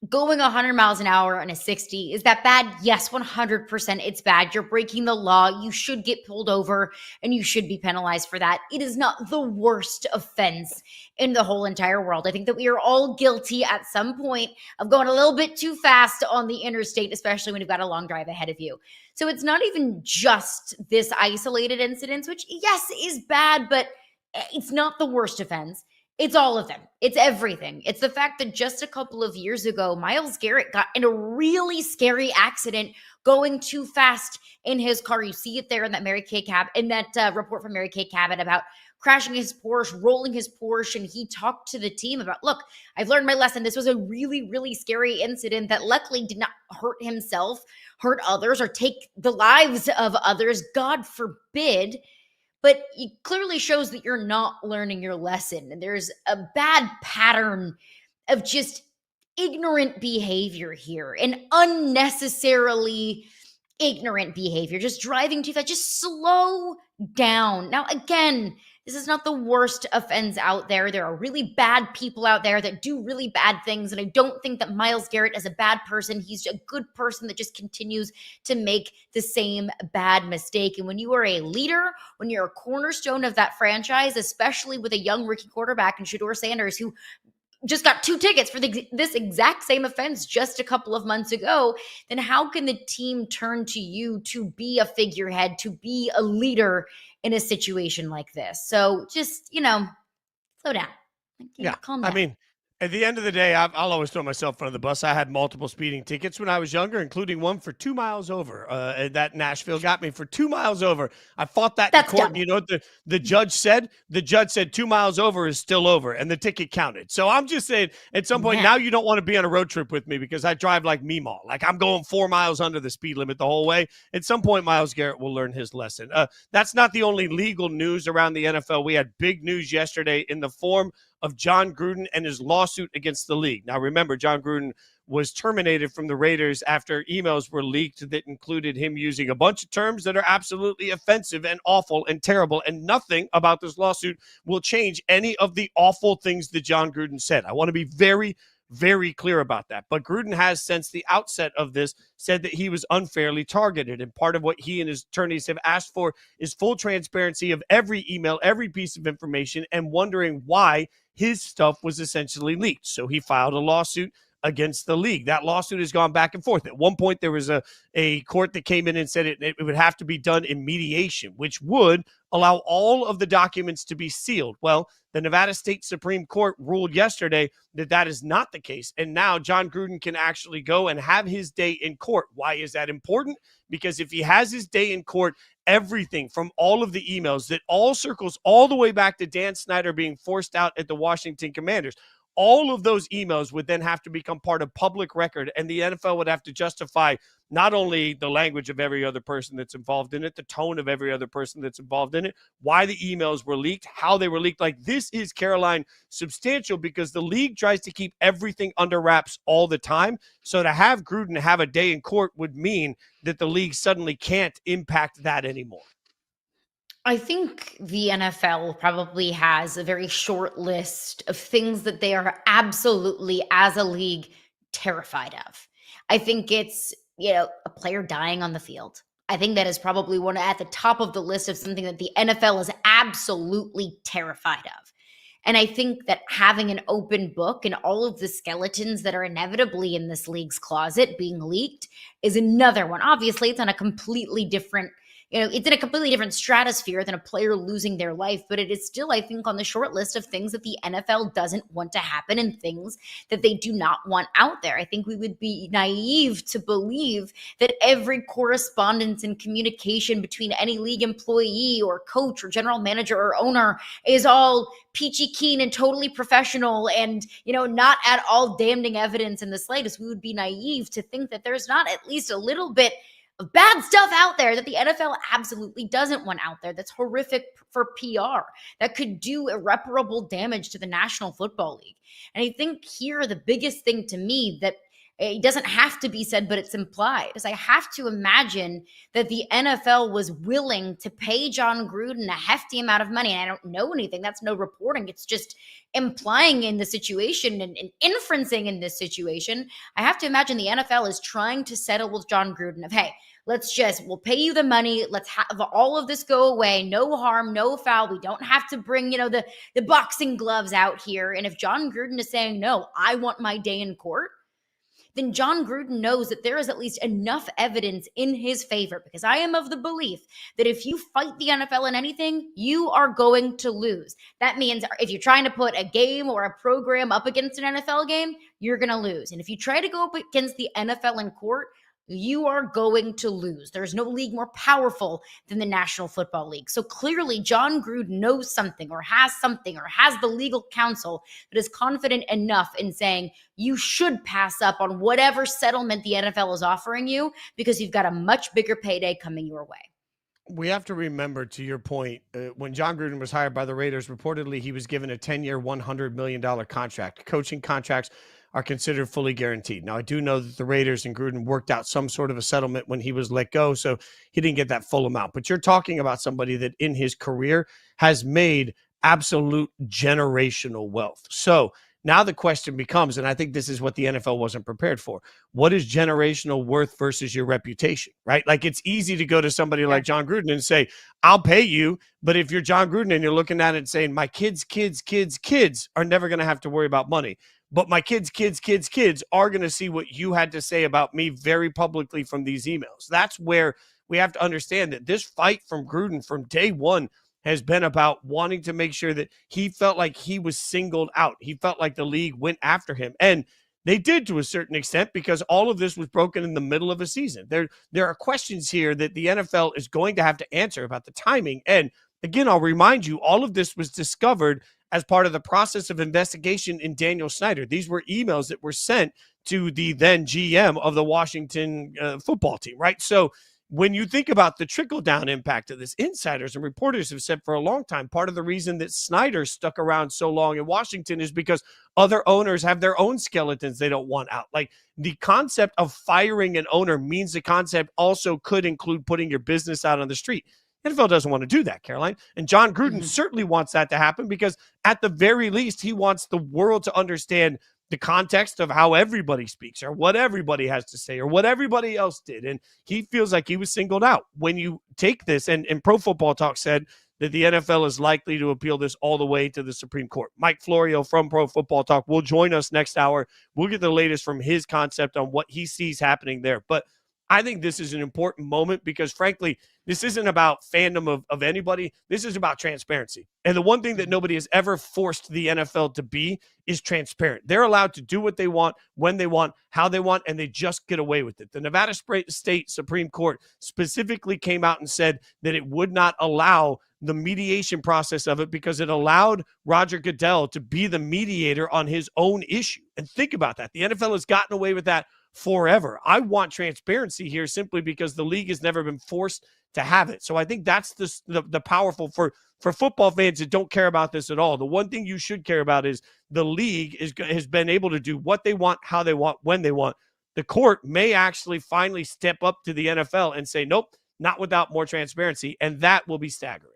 Going 100 miles an hour on a 60, is that bad? Yes, 100% it's bad. You're breaking the law. You should get pulled over and you should be penalized for that. It is not the worst offense in the whole entire world. I think that we are all guilty at some point of going a little bit too fast on the interstate, especially when you've got a long drive ahead of you. So it's not even just this isolated incident, which yes, is bad, but it's not the worst offense. It's all of them. It's everything. It's the fact that just a couple of years ago, Myles Garrett got in a really scary accident going too fast in his car. You see it there in that report from Mary Kay Cabot about crashing his Porsche, rolling his Porsche, and he talked to the team about, look, I've learned my lesson. This was a really, really scary incident that luckily did not hurt himself, hurt others, or take the lives of others. God forbid. But it clearly shows that you're not learning your lesson. And there's a bad pattern of just ignorant behavior here and unnecessarily ignorant behavior, just driving too fast. Just slow down. Now, again, this is not the worst offense out there. There are really bad people out there that do really bad things. And I don't think that Myles Garrett is a bad person. He's a good person that just continues to make the same bad mistake. And when you are a leader, when you're a cornerstone of that franchise, especially with a young rookie quarterback in Shedeur Sanders, who just got 2 tickets for this exact same offense just a couple of months ago, then how can the team turn to you to be a figurehead, to be a leader in a situation like this? So just, slow down. Calm down. I mean, at the end of the day, I'll always throw myself in front of the bus. I had multiple speeding tickets when I was younger, including one for 2 miles over. That Nashville got me for 2 miles over. I fought that in court. And you know what the judge said? The judge said 2 miles over is still over, and the ticket counted. So I'm just saying, at some point, now you don't want to be on a road trip with me because I drive like Meemaw. Like I'm going 4 miles under the speed limit the whole way. At some point, Myles Garrett will learn his lesson. That's not the only legal news around the NFL. We had big news yesterday in the form of Jon Gruden and his lawsuit against the league. Now, remember, Jon Gruden was terminated from the Raiders after emails were leaked that included him using a bunch of terms that are absolutely offensive and awful and terrible, and nothing about this lawsuit will change any of the awful things that Jon Gruden said. I want to be very, very clear about that. But Gruden has, since the outset of this, said that he was unfairly targeted. And part of what he and his attorneys have asked for is full transparency of every email, every piece of information, and wondering why his stuff was essentially leaked. So he filed a lawsuit against the league. That lawsuit has gone back and forth. At one point, there was a court that came in and said it would have to be done in mediation, which would allow all of the documents to be sealed. Well, the Nevada State Supreme Court ruled yesterday that that is not the case. And now Jon Gruden can actually go and have his day in court. Why is that important? Because if he has his day in court, everything from all of the emails that all circles all the way back to Dan Snyder being forced out at the Washington Commanders, all of those emails would then have to become part of public record, and the NFL would have to justify not only the language of every other person that's involved in it, the tone of every other person that's involved in it, why the emails were leaked, how they were leaked. Like, this is, Caroline, substantial, because the league tries to keep everything under wraps all the time. So to have Gruden have a day in court would mean that the league suddenly can't impact that anymore. I think the NFL probably has a very short list of things that they are absolutely, as a league, terrified of. I think it's, a player dying on the field. I think that is probably one at the top of the list of something that the NFL is absolutely terrified of. And I think that having an open book and all of the skeletons that are inevitably in this league's closet being leaked is another one. Obviously, it's on a completely different it's in a completely different stratosphere than a player losing their life, but it is still, I think, on the short list of things that the NFL doesn't want to happen and things that they do not want out there. I think we would be naive to believe that every correspondence and communication between any league employee or coach or general manager or owner is all peachy keen and totally professional and, not at all damning evidence in the slightest. We would be naive to think that there's not at least a little bit of bad stuff out there that the NFL absolutely doesn't want out there, that's horrific for PR, that could do irreparable damage to the National Football League. And I think here the biggest thing to me that it doesn't have to be said, but it's implied, is I have to imagine that the NFL was willing to pay Jon Gruden a hefty amount of money. And I don't know anything. That's no reporting. It's just implying in the situation and inferencing in this situation. I have to imagine the NFL is trying to settle with Jon Gruden of, hey, we'll pay you the money. Let's have all of this go away. No harm, no foul. We don't have to bring, the boxing gloves out here. And if Jon Gruden is saying, no, I want my day in court, then Jon Gruden knows that there is at least enough evidence in his favor, because I am of the belief that if you fight the NFL in anything, you are going to lose. That means if you're trying to put a game or a program up against an NFL game, you're going to lose. And if you try to go up against the NFL in court, you are going to lose. There's no league more powerful than the National Football League. So clearly, Jon Gruden knows something or has the legal counsel that is confident enough in saying you should pass up on whatever settlement the NFL is offering you because you've got a much bigger payday coming your way. We have to remember, to your point, when Jon Gruden was hired by the Raiders, reportedly he was given a 10-year, $100 million contract. Coaching contracts are considered fully guaranteed. Now, I do know that the Raiders and Gruden worked out some sort of a settlement when he was let go, so he didn't get that full amount. But you're talking about somebody that in his career has made absolute generational wealth. So now the question becomes, and I think this is what the NFL wasn't prepared for, what is generational worth versus your reputation, right? Like, it's easy to go to somebody like Jon Gruden and say, I'll pay you. But if you're Jon Gruden and you're looking at it and saying, my kids are never going to have to worry about money, but my kids are going to see what you had to say about me very publicly from these emails. That's where we have to understand that this fight from Gruden from day one has been about wanting to make sure that he felt like he was singled out. He felt like the league went after him. And they did to a certain extent, because all of this was broken in the middle of a season. There are questions here that the NFL is going to have to answer about the timing. And again, I'll remind you, all of this was discovered as part of the process of investigation in Daniel Snyder. These were emails that were sent to the then GM of the Washington football team, right? So when you think about the trickle-down impact of this, insiders and reporters have said for a long time, part of the reason that Snyder stuck around so long in Washington is because other owners have their own skeletons they don't want out. Like, the concept of firing an owner means the concept also could include putting your business out on the street. NFL doesn't want to do that, Caroline. And Jon Gruden certainly wants that to happen, because at the very least, he wants the world to understand the context of how everybody speaks or what everybody has to say or what everybody else did. And he feels like he was singled out. When you take this, and Pro Football Talk said that the NFL is likely to appeal this all the way to the Supreme Court. Mike Florio from Pro Football Talk will join us next hour. We'll get the latest from his concept on what he sees happening there. But I think this is an important moment because, frankly, this isn't about fandom of anybody. This is about transparency. And the one thing that nobody has ever forced the NFL to be is transparent. They're allowed to do what they want, when they want, how they want, and they just get away with it. The Nevada State Supreme Court specifically came out and said that it would not allow the mediation process of it because it allowed Roger Goodell to be the mediator on his own issue. And think about that. The NFL has gotten away with that forever. I want transparency here simply because the league has never been forced to have it. So I think that's the powerful for football fans that don't care about this at all. The one thing you should care about is the league has been able to do what they want, how they want, when they want. The court may actually finally step up to the NFL and say, nope, not without more transparency. And that will be staggering.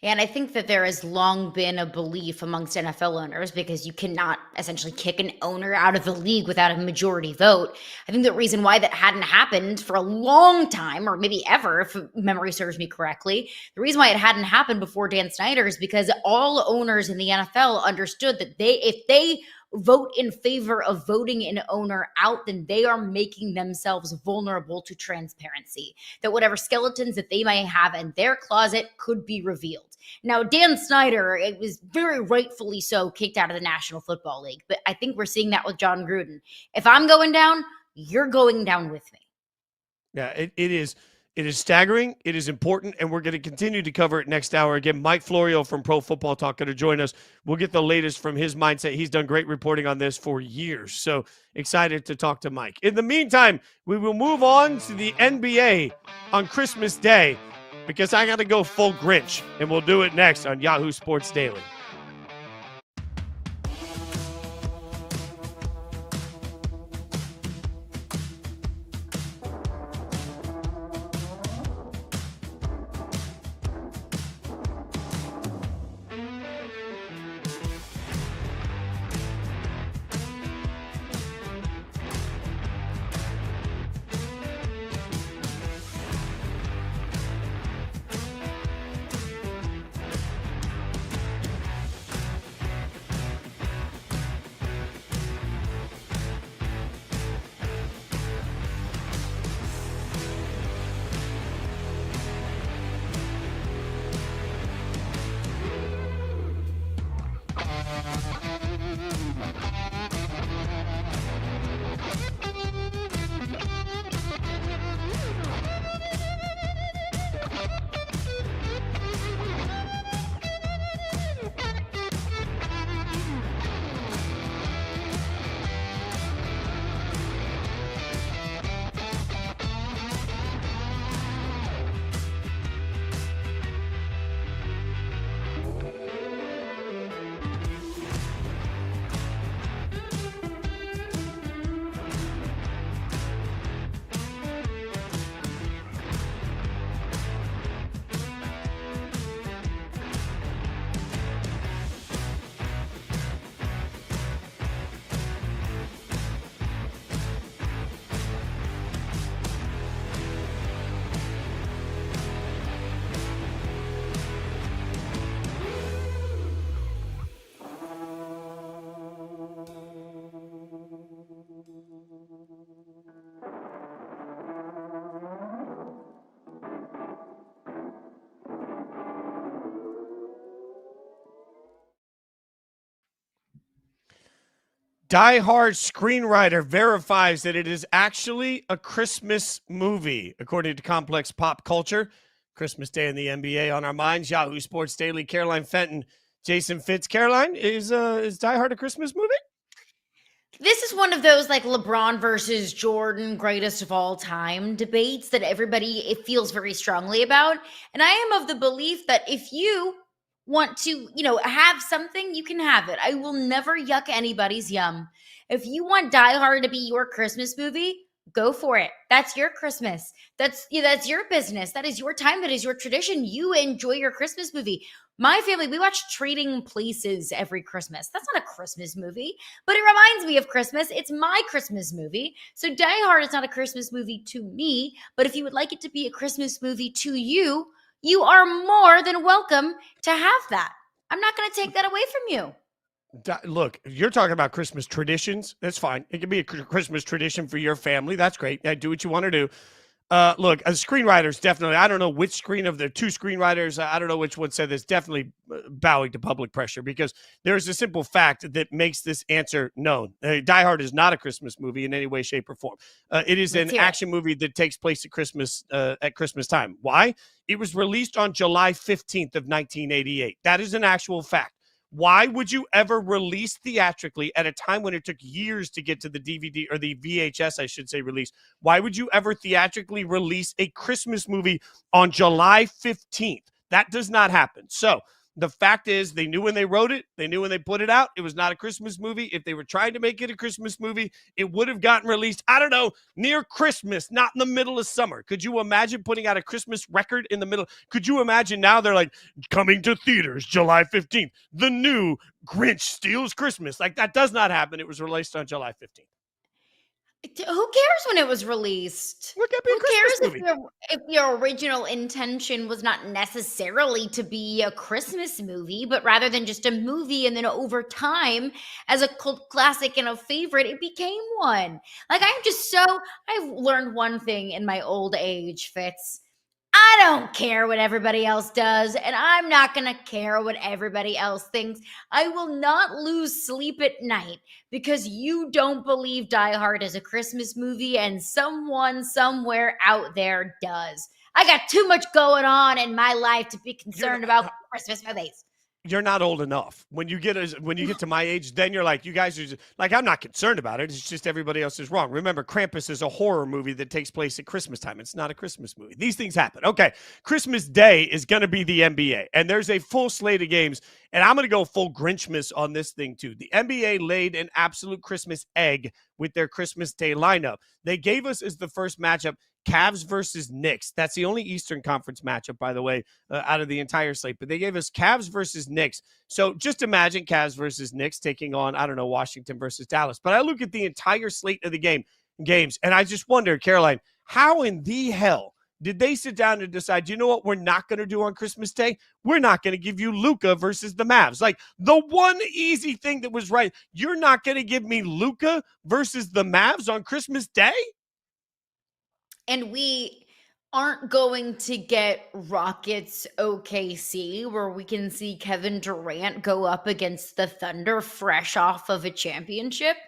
And I think that there has long been a belief amongst NFL owners, because you cannot essentially kick an owner out of the league without a majority vote. I think the reason why that hadn't happened for a long time, or maybe ever, if memory serves me correctly, the reason why it hadn't happened before Dan Snyder is because all owners in the NFL understood that if they vote in favor of voting an owner out, then they are making themselves vulnerable to transparency, that whatever skeletons that they may have in their closet could be revealed. Now, Dan Snyder, it was very rightfully so kicked out of the National Football League, but I think we're seeing that with Jon Gruden. If I'm going down, you're going down with me. Yeah, it is. It is staggering. It is important, and we're going to continue to cover it next hour. Again, Mike Florio from Pro Football Talk going to join us. We'll get the latest from his mindset. He's done great reporting on this for years, so excited to talk to Mike. In the meantime, we will move on to the NBA on Christmas Day because I got to go full Grinch, and we'll do it next on Yahoo Sports Daily. Die Hard screenwriter verifies that it is actually a Christmas movie, according to Complex Pop Culture. Christmas Day in the NBA on our minds. Yahoo Sports Daily. Caroline Fenton, Jason Fitz. Caroline, is Die Hard a Christmas movie? This is one of those like LeBron versus Jordan greatest of all time debates that it feels very strongly about. And I am of the belief that if you want to, have something, you can have it. I will never yuck anybody's yum. If you want Die Hard to be your Christmas movie, go for it. That's your Christmas. That's your business. That is your time. That is your tradition. You enjoy your Christmas movie. My family, we watch Trading Places every Christmas. That's not a Christmas movie, but it reminds me of Christmas. It's my Christmas movie. So Die Hard is not a Christmas movie to me, but if you would like it to be a Christmas movie to you, you are more than welcome to have that. I'm not going to take that away from you. Look, you're talking about Christmas traditions. That's fine. It can be a Christmas tradition for your family. That's great. Do what you want to do. Look, as screenwriters, definitely, I don't know which screen of the two screenwriters, I don't know which one said this, definitely bowing to public pressure, because there's a simple fact that makes this answer known. Die Hard is not a Christmas movie in any way, shape, or form. It is an action movie that takes place at Christmas time. Why? It was released on July 15th of 1988. That is an actual fact. Why would you ever release theatrically at a time when it took years to get to the DVD or the VHS, I should say, release? Why would you ever theatrically release a Christmas movie on July 15th? That does not happen. So the fact is, they knew when they wrote it, they knew when they put it out, it was not a Christmas movie. If they were trying to make it a Christmas movie, it would have gotten released, I don't know, near Christmas, not in the middle of summer. Could you imagine putting out a Christmas record in the middle? Could you imagine now they're like, coming to theaters July 15th, the new Grinch Steals Christmas? Like, that does not happen. It was released on July 15th. Who cares when it was released? Who cares if your original intention was not necessarily to be a Christmas movie, but rather than just a movie, and then over time, as a cult classic and a favorite, it became one. Like, I've learned one thing in my old age, Fitz. I don't care what everybody else does, and I'm not going to care what everybody else thinks. I will not lose sleep at night because you don't believe Die Hard is a Christmas movie and someone somewhere out there does. I got too much going on in my life to be concerned about Christmas movies. You're not old enough. When you get to my age, then you're like, you guys are just, like, I'm not concerned about it. It's just everybody else is wrong. Remember, Krampus is a horror movie that takes place at Christmas time. It's not a Christmas movie. These things happen. Okay, Christmas Day is going to be the NBA, and there's a full slate of games, and I'm going to go full Grinchmas on this thing too. The NBA laid an absolute Christmas egg with their Christmas Day lineup. They gave us as the first matchup Cavs versus Knicks. That's the only Eastern Conference matchup, by the way, out of the entire slate. But they gave us Cavs versus Knicks. So just imagine Cavs versus Knicks taking on, I don't know, Washington versus Dallas. But I look at the entire slate of the games, and I just wonder, Caroline, how in the hell did they sit down and decide, you know what we're not going to do on Christmas Day? We're not going to give you Luka versus the Mavs. Like, the one easy thing that was right, you're not going to give me Luka versus the Mavs on Christmas Day? And we aren't going to get Rockets OKC, where we can see Kevin Durant go up against the Thunder fresh off of a championship.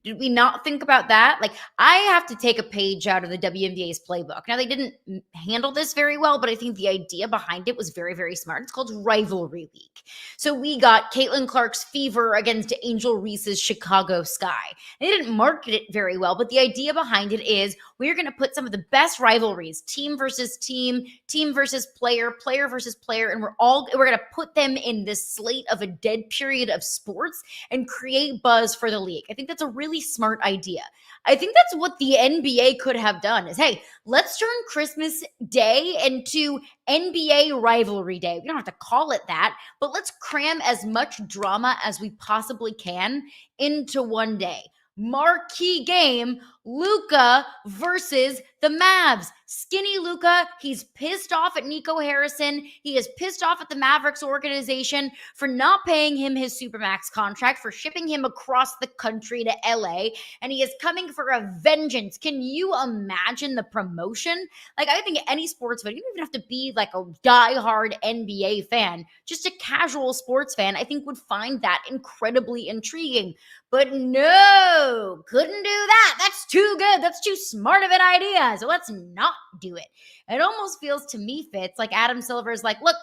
Did we not think about that? Like, I have to take a page out of the WNBA's playbook. Now, they didn't handle this very well, but I think the idea behind it was very, very smart. It's called Rivalry Week. So we got Caitlin Clark's Fever against Angel Reese's Chicago Sky. They didn't market it very well, but the idea behind it is we're going to put some of the best rivalries, team versus team, team versus player, player versus player, and we're going to put them in this slate of a dead period of sports and create buzz for the league. I think that's a really smart idea. I think that's what the NBA could have done is, hey, let's turn Christmas Day into NBA Rivalry Day. We don't have to call it that, but let's cram as much drama as we possibly can into one day. Marquee game, Luka versus the Mavs. Skinny Luka, he's pissed off at Nico Harrison. He is pissed off at the Mavericks organization for not paying him his Supermax contract, for shipping him across the country to LA, and he is coming for a vengeance. Can you imagine the promotion? Like, I think any sports fan, you don't even have to be like a diehard NBA fan, just a casual sports fan, I think would find that incredibly intriguing. But no, couldn't do that. That's too good. That's too smart of an idea. So let's not do it. It almost feels to me, Fitz, like Adam Silver is like, look,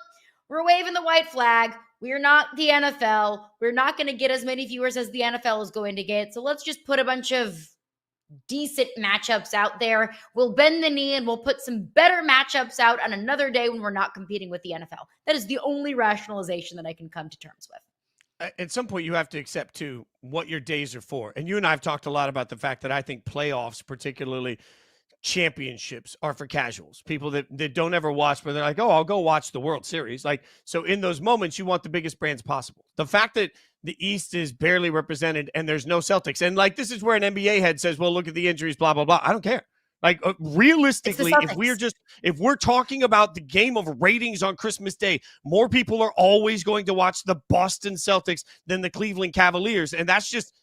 we're waving the white flag. We're not the NFL. We're not going to get as many viewers as the NFL is going to get. So let's just put a bunch of decent matchups out there. We'll bend the knee and we'll put some better matchups out on another day when we're not competing with the NFL. That is the only rationalization that I can come to terms with. At some point, you have to accept, too, what your days are for. And you and I have talked a lot about the fact that I think playoffs, particularly championships, are for casuals, people that don't ever watch, but they're like, oh, I'll go watch the World Series. Like, so in those moments, you want the biggest brands possible. The fact that the East is barely represented and there's no Celtics, and like, this is where an NBA head says, well, look at the injuries, blah, blah, blah. I don't care. Like realistically, Celtics. if we're talking about the game of ratings on Christmas Day, more people are always going to watch the Boston Celtics than the Cleveland Cavaliers, and that's just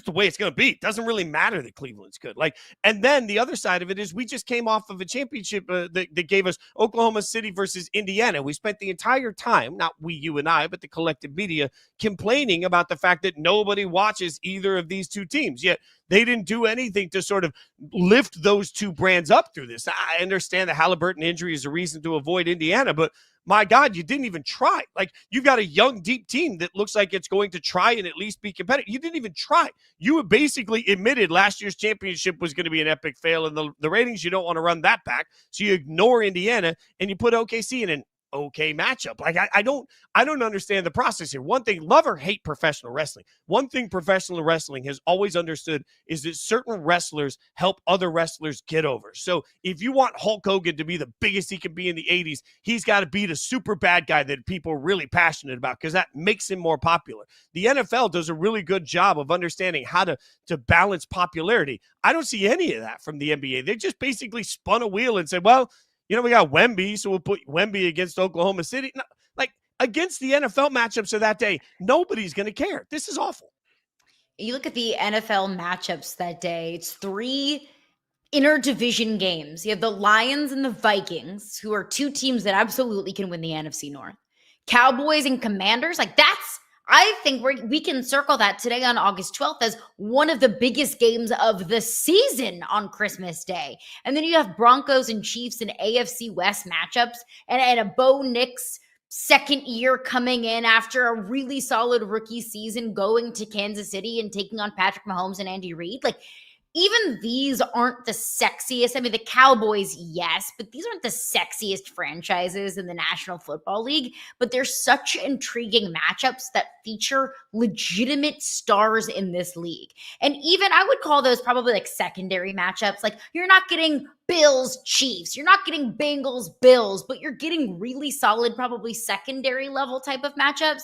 the way it's going to be. It doesn't really matter that Cleveland's good. Like, and then the other side of it is we just came off of a championship that gave us Oklahoma City versus Indiana. We spent the entire time, not we, you, and I, but the collective media, complaining about the fact that nobody watches either of these two teams. Yet they didn't do anything to sort of lift those two brands up through this. I understand the Halliburton injury is a reason to avoid Indiana, but my God, you didn't even try. Like, you've got a young, deep team that looks like it's going to try and at least be competitive. You didn't even try. You basically admitted last year's championship was going to be an epic fail in the ratings. You don't want to run that back. So you ignore Indiana and you put OKC in an okay matchup. Like, I don't understand the process here. One thing, love or hate professional wrestling. One thing professional wrestling has always understood is that certain wrestlers help other wrestlers get over. So if you want Hulk Hogan to be the biggest he can be in the 80s, he's got to be the super bad guy that people are really passionate about because that makes him more popular. The NFL does a really good job of understanding how to balance popularity. I don't see any of that from the NBA. They just basically spun a wheel and said, well, we got Wemby, so we'll put Wemby against Oklahoma City. No, like, against the NFL matchups of that day, nobody's going to care. This is awful. You look at the NFL matchups that day, it's 3 interdivision games. You have the Lions and the Vikings, who are 2 teams that absolutely can win the NFC North. Cowboys and Commanders, like I think we can circle that today on August 12th as one of the biggest games of the season on Christmas Day. And then you have Broncos and Chiefs and AFC West matchups and a Bo Nix second year coming in after a really solid rookie season, going to Kansas City and taking on Patrick Mahomes and Andy Reid. Like, even these aren't the sexiest. I mean, the Cowboys, yes, but these aren't the sexiest franchises in the National Football League. But they're such intriguing matchups that feature legitimate stars in this league. And even I would call those probably like secondary matchups. Like, you're not getting Bills, Chiefs, you're not getting Bengals, Bills, but you're getting really solid, probably secondary level type of matchups.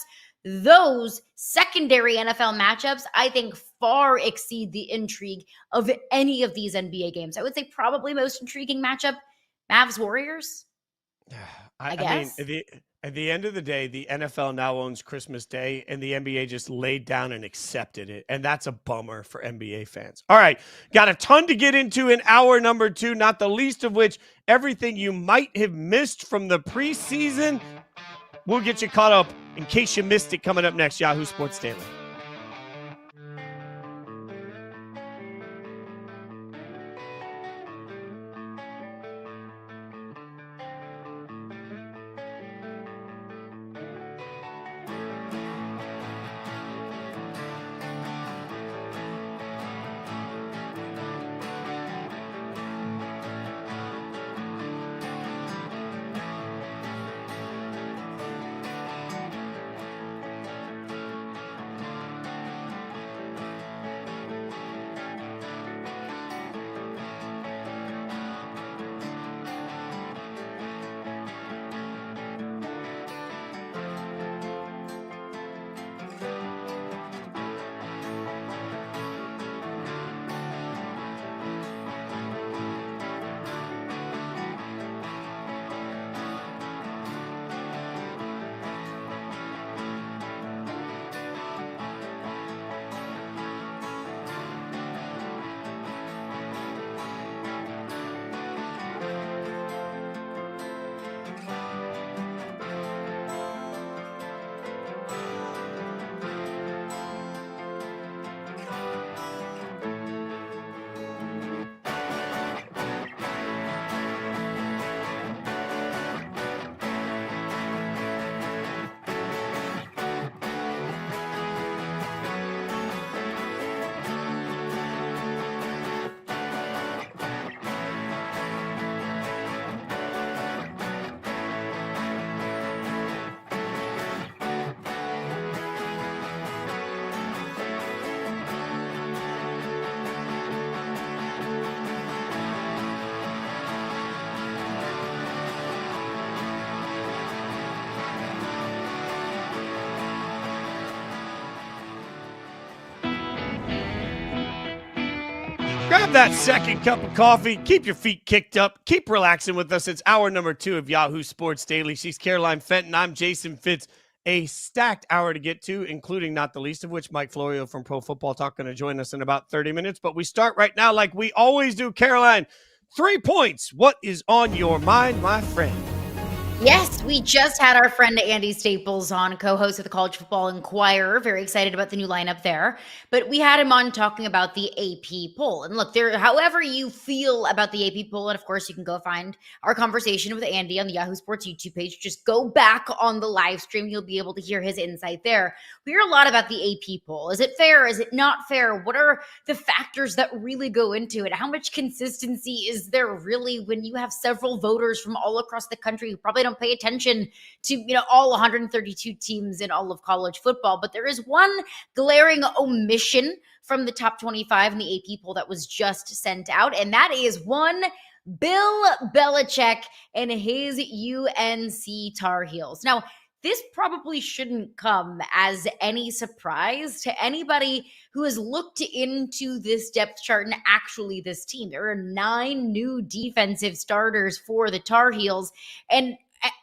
Those secondary NFL matchups, I think, far exceed the intrigue of any of these NBA games. I would say probably most intriguing matchup, Mavs Warriors. I guess. I mean, at the end of the day, the NFL now owns Christmas Day, and the NBA just laid down and accepted it. And that's a bummer for NBA fans. All right, got a ton to get into in hour number 2, not the least of which everything you might have missed from the preseason. We'll get you caught up in case you missed it coming up next, Yahoo Sports Daily. Grab that second cup of coffee. Keep your feet kicked up. Keep relaxing with us. It's hour number 2 of Yahoo Sports Daily. She's Caroline Fenton. I'm Jason Fitz. A stacked hour to get to, including not the least of which Mike Florio from Pro Football Talk going to join us in about 30 minutes. But we start right now like we always do. Caroline, 3 points. What is on your mind, my friend? Yes, we just had our friend Andy Staples on, co-host of the College Football Inquirer. Very excited about the new lineup there. But we had him on talking about the AP poll. And look, there, however you feel about the AP poll, and of course you can go find our conversation with Andy on the Yahoo Sports YouTube page. Just go back on the live stream. You'll be able to hear his insight there. We hear a lot about the AP poll. Is it fair? Is it not fair? What are the factors that really go into it? How much consistency is there really when you have several voters from all across the country who probably don't pay attention to all 132 teams in all of college football? But there is one glaring omission from the top 25 in the AP poll that was just sent out, and that is one Bill Belichick and his UNC Tar Heels. Now, this probably shouldn't come as any surprise to anybody who has looked into this depth chart and actually this team. There are 9 new defensive starters for the Tar Heels, and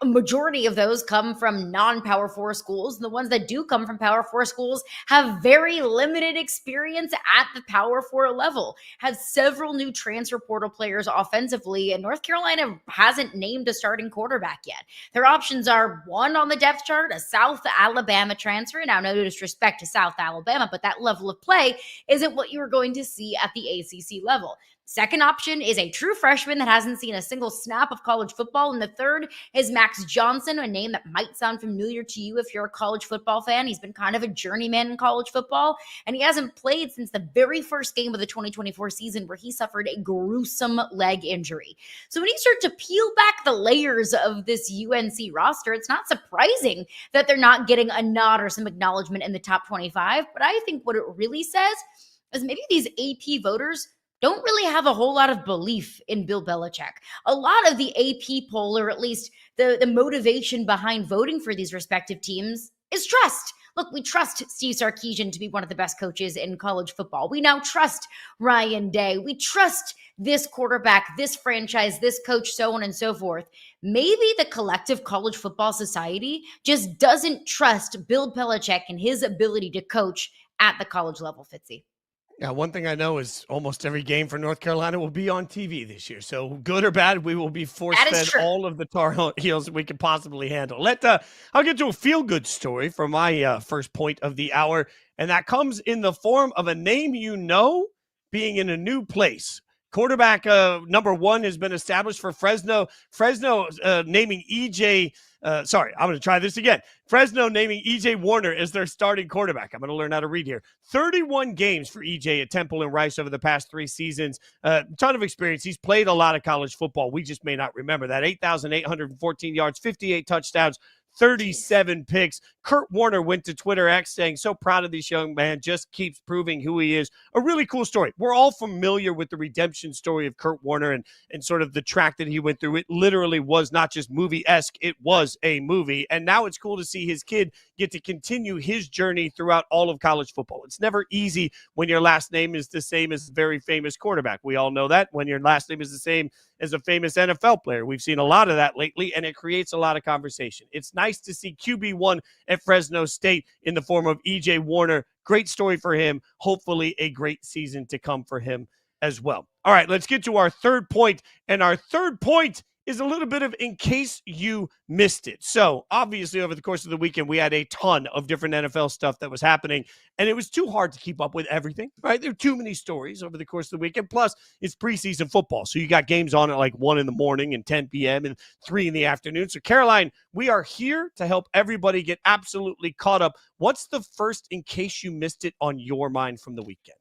a majority of those come from non-Power 4 schools. And the ones that do come from Power 4 schools have very limited experience at the Power 4 level, have several new transfer portal players offensively, and North Carolina hasn't named a starting quarterback yet. Their options are one on the depth chart, a South Alabama transfer. Now, no disrespect to South Alabama, but that level of play isn't what you are going to see at the ACC level. Second option is a true freshman that hasn't seen a single snap of college football. And the third is Max Johnson, a name that might sound familiar to you if you're a college football fan. He's been kind of a journeyman in college football, and he hasn't played since the very first game of the 2024 season where he suffered a gruesome leg injury. So when you start to peel back the layers of this UNC roster, it's not surprising that they're not getting a nod or some acknowledgement in the top 25. But I think what it really says is maybe these AP voters don't really have a whole lot of belief in Bill Belichick. A lot of the AP poll, or at least the motivation behind voting for these respective teams, is trust. Look, we trust Steve Sarkisian to be one of the best coaches in college football. We now trust Ryan Day. We trust this quarterback, this franchise, this coach, so on and so forth. Maybe the collective college football society just doesn't trust Bill Belichick and his ability to coach at the college level, Fitzy. Yeah, one thing I know is almost every game for North Carolina will be on TV this year. So good or bad, we will be force-fed all of the Tar Heels that we can possibly handle. I'll get to a feel-good story for my first point of the hour, and that comes in the form of a name being in a new place. Quarterback number 1 has been established for Fresno. Fresno naming EJ. I'm going to try this again. Fresno naming EJ Warner as their starting quarterback. I'm going to learn how to read here. 31 games for EJ at Temple and Rice over the past 3 seasons. Ton of experience. He's played a lot of college football. We just may not remember that. 8,814 yards, 58 touchdowns, 37 picks. Kurt Warner went to Twitter X saying, so proud of this young man, just keeps proving who he is. A really cool story. We're all familiar with the redemption story of Kurt Warner and sort of the track that he went through. It literally was not just movie-esque, it was a movie. And now it's cool to see his kid get to continue his journey throughout all of college football. It's never easy when your last name is the same as a very famous quarterback. We all know that. When your last name is the same as a famous NFL player. We've seen a lot of that lately, and it creates a lot of conversation. It's nice to see QB1 at Fresno State in the form of EJ Warner. Great story for him. Hopefully a great season to come for him as well. All right, let's get to our third point, and our third point is a little bit of in case you missed it. So obviously over the course of the weekend, we had a ton of different NFL stuff that was happening, and it was too hard to keep up with everything, right? There were too many stories over the course of the weekend. Plus, it's preseason football. So you got games on at like 1 in the morning and 10 p.m. and 3 in the afternoon. So Caroline, we are here to help everybody get absolutely caught up. What's the first in case you missed it on your mind from the weekend?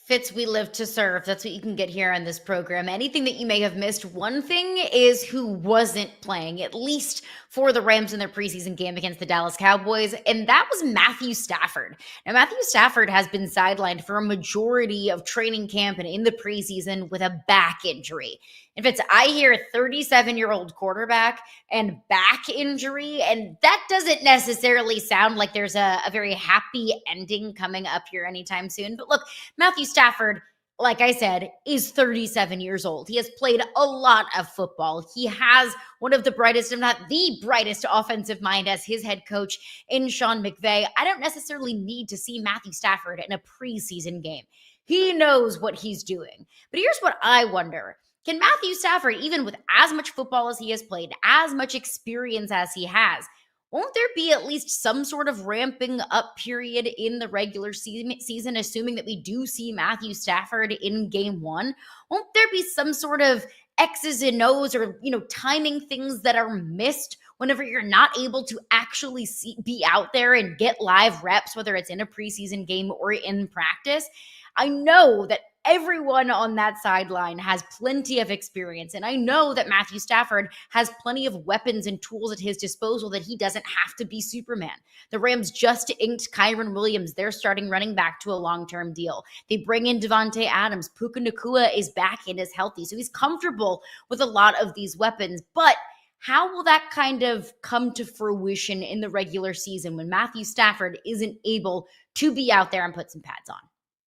Fitz, we live to serve. That's what you can get here on this program. Anything that you may have missed, one thing is who wasn't playing, at least for the Rams in their preseason game against the Dallas Cowboys, and that was Matthew Stafford. Now, Matthew Stafford has been sidelined for a majority of training camp and in the preseason with a back injury. And Fitz, I hear a 37-year-old quarterback and back injury, and that doesn't necessarily sound like there's a very happy ending coming up here anytime soon. But look, Matthew Stafford like I said, is 37 years old. He has played a lot of football. He has one of the brightest, if not the brightest, offensive mind as his head coach in Sean McVay. I don't necessarily need to see Matthew Stafford in a preseason game. He knows what he's doing. But here's what I wonder. Can Matthew Stafford, even with as much football as he has played, as much experience as he has, won't there be at least some sort of ramping up period in the regular season, assuming that we do see Matthew Stafford in game one? Won't there be some sort of X's and O's or, timing things that are missed whenever you're not able to actually be out there and get live reps, whether it's in a preseason game or in practice? I know that everyone on that sideline has plenty of experience. And I know that Matthew Stafford has plenty of weapons and tools at his disposal that he doesn't have to be Superman. The Rams just inked Kyron Williams, their starting running back, to a long-term deal. They bring in Devontae Adams. Puka Nacua is back and is healthy. So he's comfortable with a lot of these weapons. But how will that kind of come to fruition in the regular season when Matthew Stafford isn't able to be out there and put some pads on?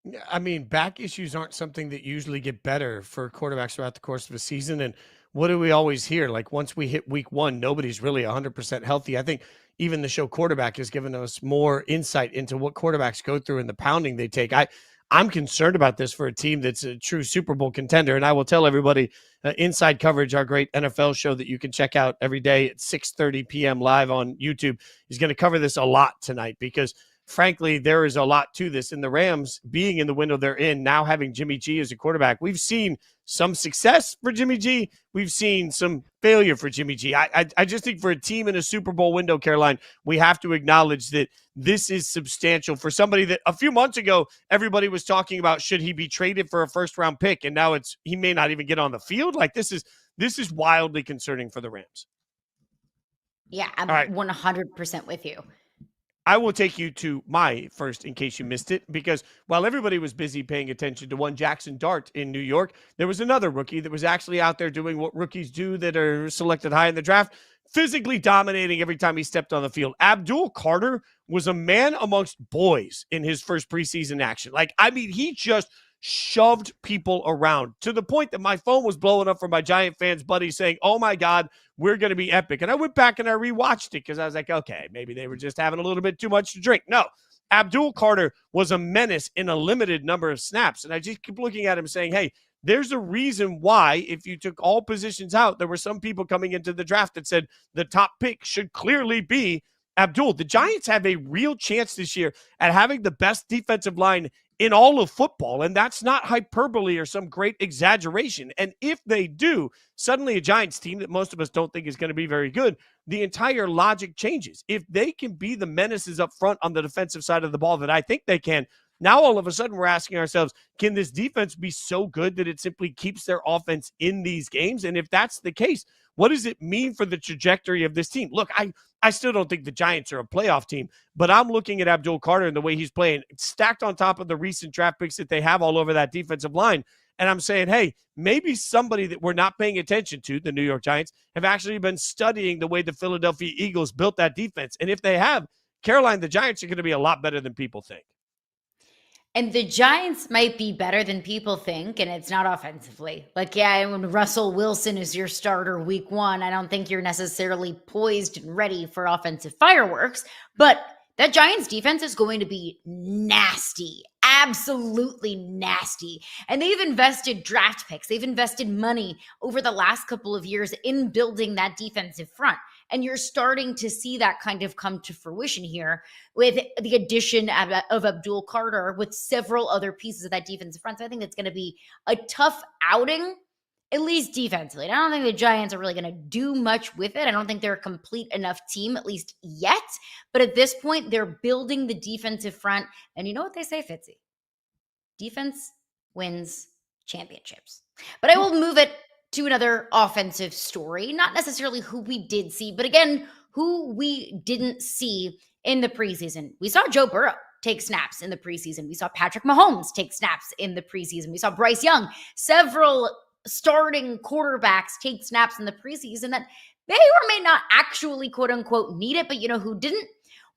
Yeah, I mean, back issues aren't something that usually get better for quarterbacks throughout the course of a season. And what do we always hear? Like, once we hit week one, nobody's really 100% healthy. I think even the show Quarterback has given us more insight into what quarterbacks go through and the pounding they take. I'm concerned about this for a team that's a true Super Bowl contender. And I will tell everybody, Inside Coverage, our great NFL show that you can check out every day at 6:30 p.m. live on YouTube, is going to cover this a lot tonight because frankly, there is a lot to this. And the Rams being in the window they're in, now having Jimmy G as a quarterback, we've seen some success for Jimmy G. We've seen some failure for Jimmy G. I just think for a team in a Super Bowl window, Caroline, we have to acknowledge that this is substantial for somebody that a few months ago, everybody was talking about, should he be traded for a first-round pick? And now he may not even get on the field. Like, this is wildly concerning for the Rams. Yeah, I'm 100% with you. I will take you to my first, in case you missed it, because while everybody was busy paying attention to one Jackson Dart in New York, there was another rookie that was actually out there doing what rookies do that are selected high in the draft, physically dominating every time he stepped on the field. Abdul Carter was a man amongst boys in his first preseason action. He just shoved people around to the point that my phone was blowing up from my Giant fans buddies saying, oh my God, we're going to be epic. And I went back and I rewatched it because I was like, okay, maybe they were just having a little bit too much to drink. No, Abdul Carter was a menace in a limited number of snaps. And I just keep looking at him saying, hey, there's a reason why, if you took all positions out, there were some people coming into the draft that said the top pick should clearly be Abdul. The Giants have a real chance this year at having the best defensive line in all of football, and that's not hyperbole or some great exaggeration. And if they do, suddenly a Giants team that most of us don't think is going to be very good, the entire logic changes. If they can be the menaces up front on the defensive side of the ball that I think they can, now all of a sudden we're asking ourselves, can this defense be so good that it simply keeps their offense in these games? And if that's the case, what does it mean for the trajectory of this team? Look, I still don't think the Giants are a playoff team, but I'm looking at Abdul Carter and the way he's playing, stacked on top of the recent draft picks that they have all over that defensive line. And I'm saying, hey, maybe somebody that we're not paying attention to, the New York Giants, have actually been studying the way the Philadelphia Eagles built that defense. And if they have, Caroline, the Giants are going to be a lot better than people think. And the Giants might be better than people think, and it's not offensively. When Russell Wilson is your starter week one, I don't think you're necessarily poised and ready for offensive fireworks. But that Giants defense is going to be nasty, absolutely nasty. And they've invested draft picks. They've invested money over the last couple of years in building that defensive front. And you're starting to see that kind of come to fruition here with the addition of Abdul Carter with several other pieces of that defensive front. So I think it's going to be a tough outing, at least defensively. And I don't think the Giants are really going to do much with it. I don't think they're a complete enough team, at least yet. But at this point, they're building the defensive front. And you know what they say, Fitzy? Defense wins championships. But I will move it to another offensive story, not necessarily who we did see, but again, who we didn't see in the preseason. We saw Joe Burrow take snaps in the preseason. We saw Patrick Mahomes take snaps in the preseason. We saw Bryce Young, several starting quarterbacks take snaps in the preseason that may or may not actually, quote unquote, need it. But you know who didn't?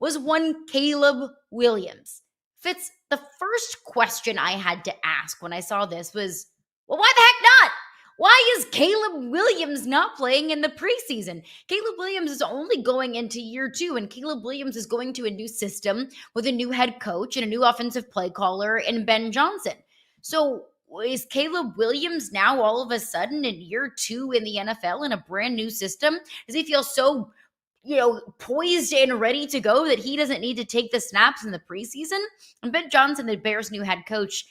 Was one Caleb Williams. Fitz, the first question I had to ask when I saw this was, well, why the heck not? Why is Caleb Williams not playing in the preseason? Caleb Williams is only going into year 2, and Caleb Williams is going to a new system with a new head coach and a new offensive play caller in Ben Johnson. So is Caleb Williams now all of a sudden in year 2 in the NFL in a brand new system? Does he feel so, poised and ready to go that he doesn't need to take the snaps in the preseason? And Ben Johnson, the Bears' new head coach,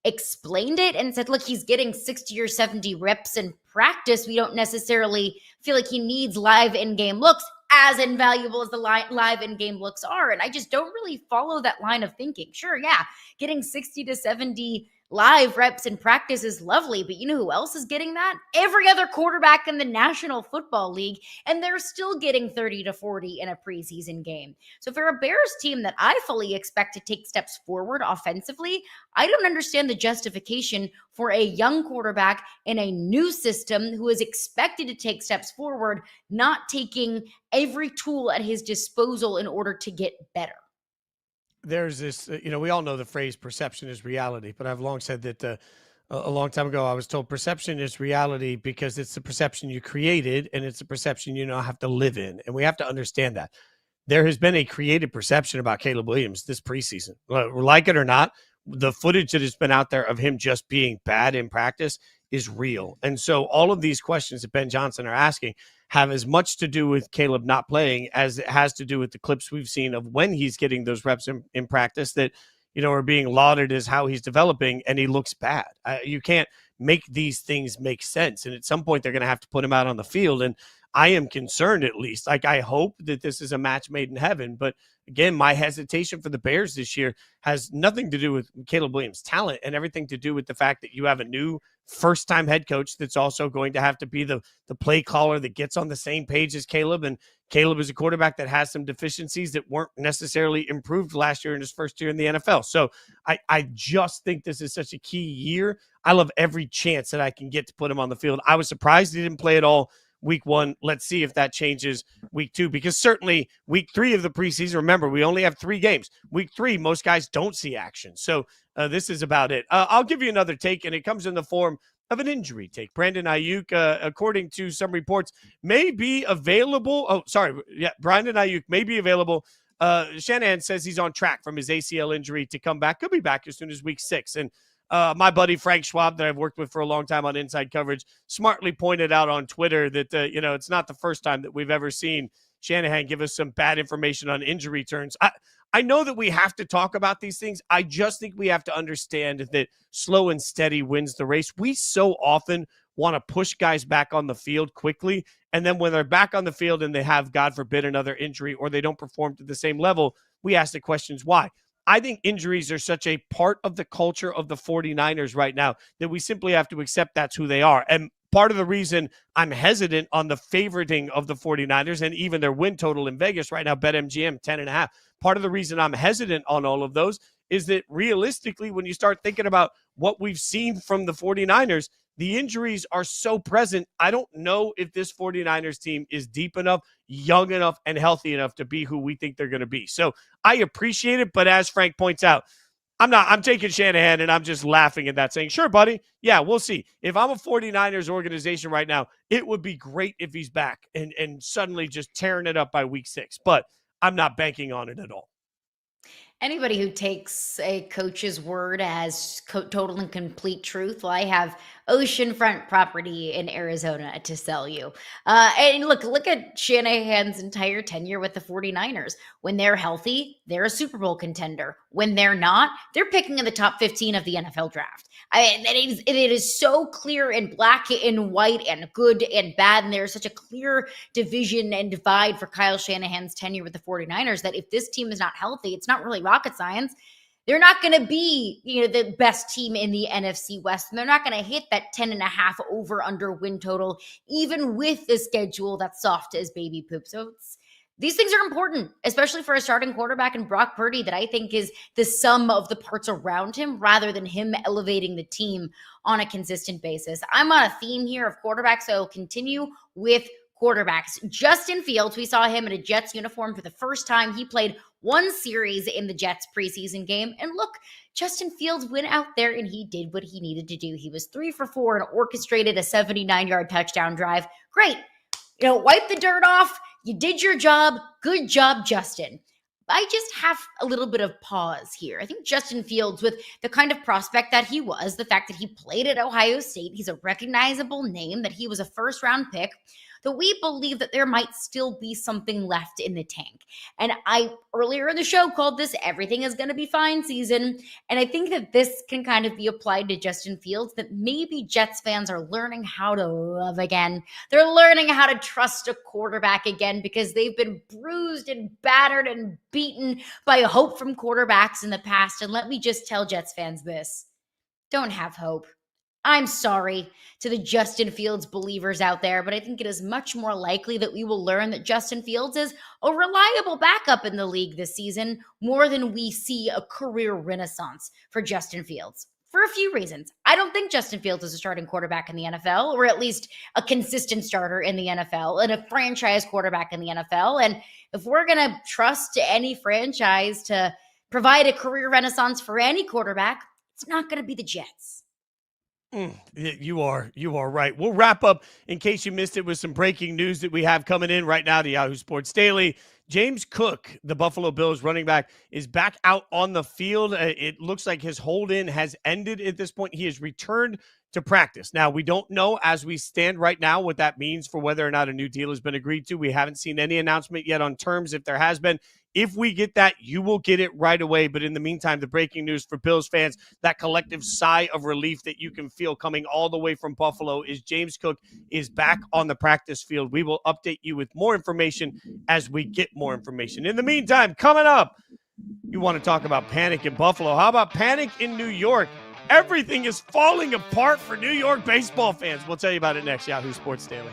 explained it and said, look, he's getting 60 or 70 reps in practice. We don't necessarily feel like he needs live in-game looks, as invaluable as the live in-game looks are. And I just don't really follow that line of thinking. Sure, yeah, getting 60 to 70 live reps in practice is lovely, but you know who else is getting that? Every other quarterback in the National Football League, and they're still getting 30 to 40 in a preseason game. So for a Bears team that I fully expect to take steps forward offensively, I don't understand the justification for a young quarterback in a new system who is expected to take steps forward, not taking every tool at his disposal in order to get better. There's this, we all know the phrase perception is reality, but I've long said that a long time ago, I was told perception is reality because it's the perception you created and it's the perception you now have to live in. And we have to understand that. There has been a created perception about Caleb Williams this preseason. Like it or not, the footage that has been out there of him just being bad in practice is real. And so all of these questions that Ben Johnson are asking have as much to do with Caleb not playing as it has to do with the clips we've seen of when he's getting those reps in practice that, are being lauded as how he's developing, and he looks bad. You can't make these things make sense. And at some point they're going to have to put him out on the field. And I am concerned, at least. Like, I hope that this is a match made in heaven. But again, my hesitation for the Bears this year has nothing to do with Caleb Williams' talent and everything to do with the fact that you have a new first-time head coach that's also going to have to be the play caller that gets on the same page as Caleb. And Caleb is a quarterback that has some deficiencies that weren't necessarily improved last year in his first year in the NFL. So I just think this is such a key year. I love every chance that I can get to put him on the field. I was surprised he didn't play at all week 1. Let's see if that changes week 2, because certainly week 3 of the preseason, remember, we only have 3 games. Week 3, most guys don't see action. So this is about it. I'll give you another take, and it comes in the form of an injury take. Brandon Ayuk, according to some reports, may be available. Brandon Ayuk may be available. Shanahan says he's on track from his ACL injury to come back. Could be back as soon as week 6. And my buddy Frank Schwab, that I've worked with for a long time on Inside Coverage, smartly pointed out on Twitter that, it's not the first time that we've ever seen Shanahan give us some bad information on injury returns. I know that we have to talk about these things. I just think we have to understand that slow and steady wins the race. We so often want to push guys back on the field quickly, and then when they're back on the field and they have, God forbid, another injury or they don't perform to the same level, we ask the questions why. I think injuries are such a part of the culture of the 49ers right now that we simply have to accept that's who they are. And part of the reason I'm hesitant on the favoriting of the 49ers and even their win total in Vegas right now, BetMGM 10.5. Part of the reason I'm hesitant on all of those is that realistically, when you start thinking about what we've seen from the 49ers, the injuries are so present. I don't know if this 49ers team is deep enough, young enough, and healthy enough to be who we think they're going to be. So I appreciate it, but as Frank points out, I'm taking Shanahan and I'm just laughing at that, saying, sure, buddy. Yeah, we'll see. If I'm a 49ers organization right now, it would be great if he's back and suddenly just tearing it up by week 6. But I'm not banking on it at all. Anybody who takes a coach's word as total and complete truth, well, I have oceanfront property in Arizona to sell you. And look at Shanahan's entire tenure with the 49ers. When they're healthy, they're a Super Bowl contender. When they're not, they're picking in the top 15 of the NFL draft. It is so clear in black and white and good and bad. And there's such a clear division and divide for Kyle Shanahan's tenure with the 49ers that if this team is not healthy, it's not really rocket science. They're not going to be, the best team in the NFC West. And they're not going to hit that 10.5 over under win total, even with the schedule that's soft as baby poop. So these things are important, especially for a starting quarterback in Brock Purdy that I think is the sum of the parts around him rather than him elevating the team on a consistent basis. I'm on a theme here of quarterbacks, so I'll continue with quarterbacks. Justin Fields, we saw him in a Jets uniform for the first time. He played one series in the Jets preseason game. And look, Justin Fields went out there and he did what he needed to do. He was 3 for 4 and orchestrated a 79-yard touchdown drive. Great. Wipe the dirt off. You did your job. Good job, Justin. I just have a little bit of pause here. I think Justin Fields, with the kind of prospect that he was, the fact that he played at Ohio State, he's a recognizable name, that he was a first-round pick, that we believe that there might still be something left in the tank. And I, earlier in the show, called this everything is going to be fine season. And I think that this can kind of be applied to Justin Fields, that maybe Jets fans are learning how to love again. They're learning how to trust a quarterback again, because they've been bruised and battered and beaten by hope from quarterbacks in the past. And let me just tell Jets fans this: don't have hope. I'm sorry to the Justin Fields believers out there, but I think it is much more likely that we will learn that Justin Fields is a reliable backup in the league this season, more than we see a career renaissance for Justin Fields. For a few reasons. I don't think Justin Fields is a starting quarterback in the NFL, or at least a consistent starter in the NFL, and a franchise quarterback in the NFL. And if we're going to trust any franchise to provide a career renaissance for any quarterback, it's not going to be the Jets. You are right. We'll wrap up, in case you missed it, with some breaking news that we have coming in right now to Yahoo Sports Daily. James Cook, the Buffalo Bills running back, is back out on the field. It looks like his hold-in has ended at this point. He has returned to practice. Now, we don't know as we stand right now what that means for whether or not a new deal has been agreed to. We haven't seen any announcement yet on terms. If there has been, if we get that, you will get it right away. But in the meantime, the breaking news for Bills fans, that collective sigh of relief that you can feel coming all the way from Buffalo, is James Cook is back on the practice field. We will update you with more information as we get more information. In the meantime, coming up, you want to talk about panic in Buffalo. How about panic in New York? Everything is falling apart for New York baseball fans. We'll tell you about it next. Yahoo Sports Daily.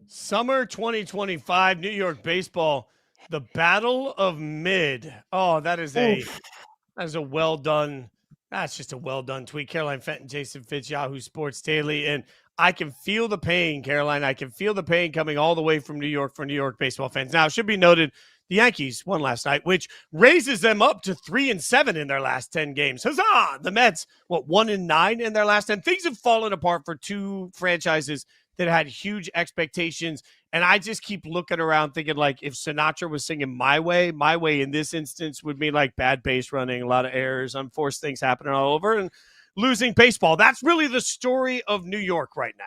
Summer 2025, New York baseball, the battle of mid. Oh, that is a well done. That's just a well done tweet. Caroline, Fenton, Jason Fitz, Yahoo Sports Daily. And I can feel the pain, Caroline. I can feel the pain coming all the way from New York for New York baseball fans. Now, it should be noted, the Yankees won last night, which raises them up to 3-7 in their last 10 games. Huzzah! The Mets, 1-9 in their last 10. Things have fallen apart for two franchises that had huge expectations. And I just keep looking around thinking, like, if Sinatra was singing My Way in this instance would mean like bad base running, a lot of errors, unforced things happening all over, and losing baseball. That's really the story of New York right now.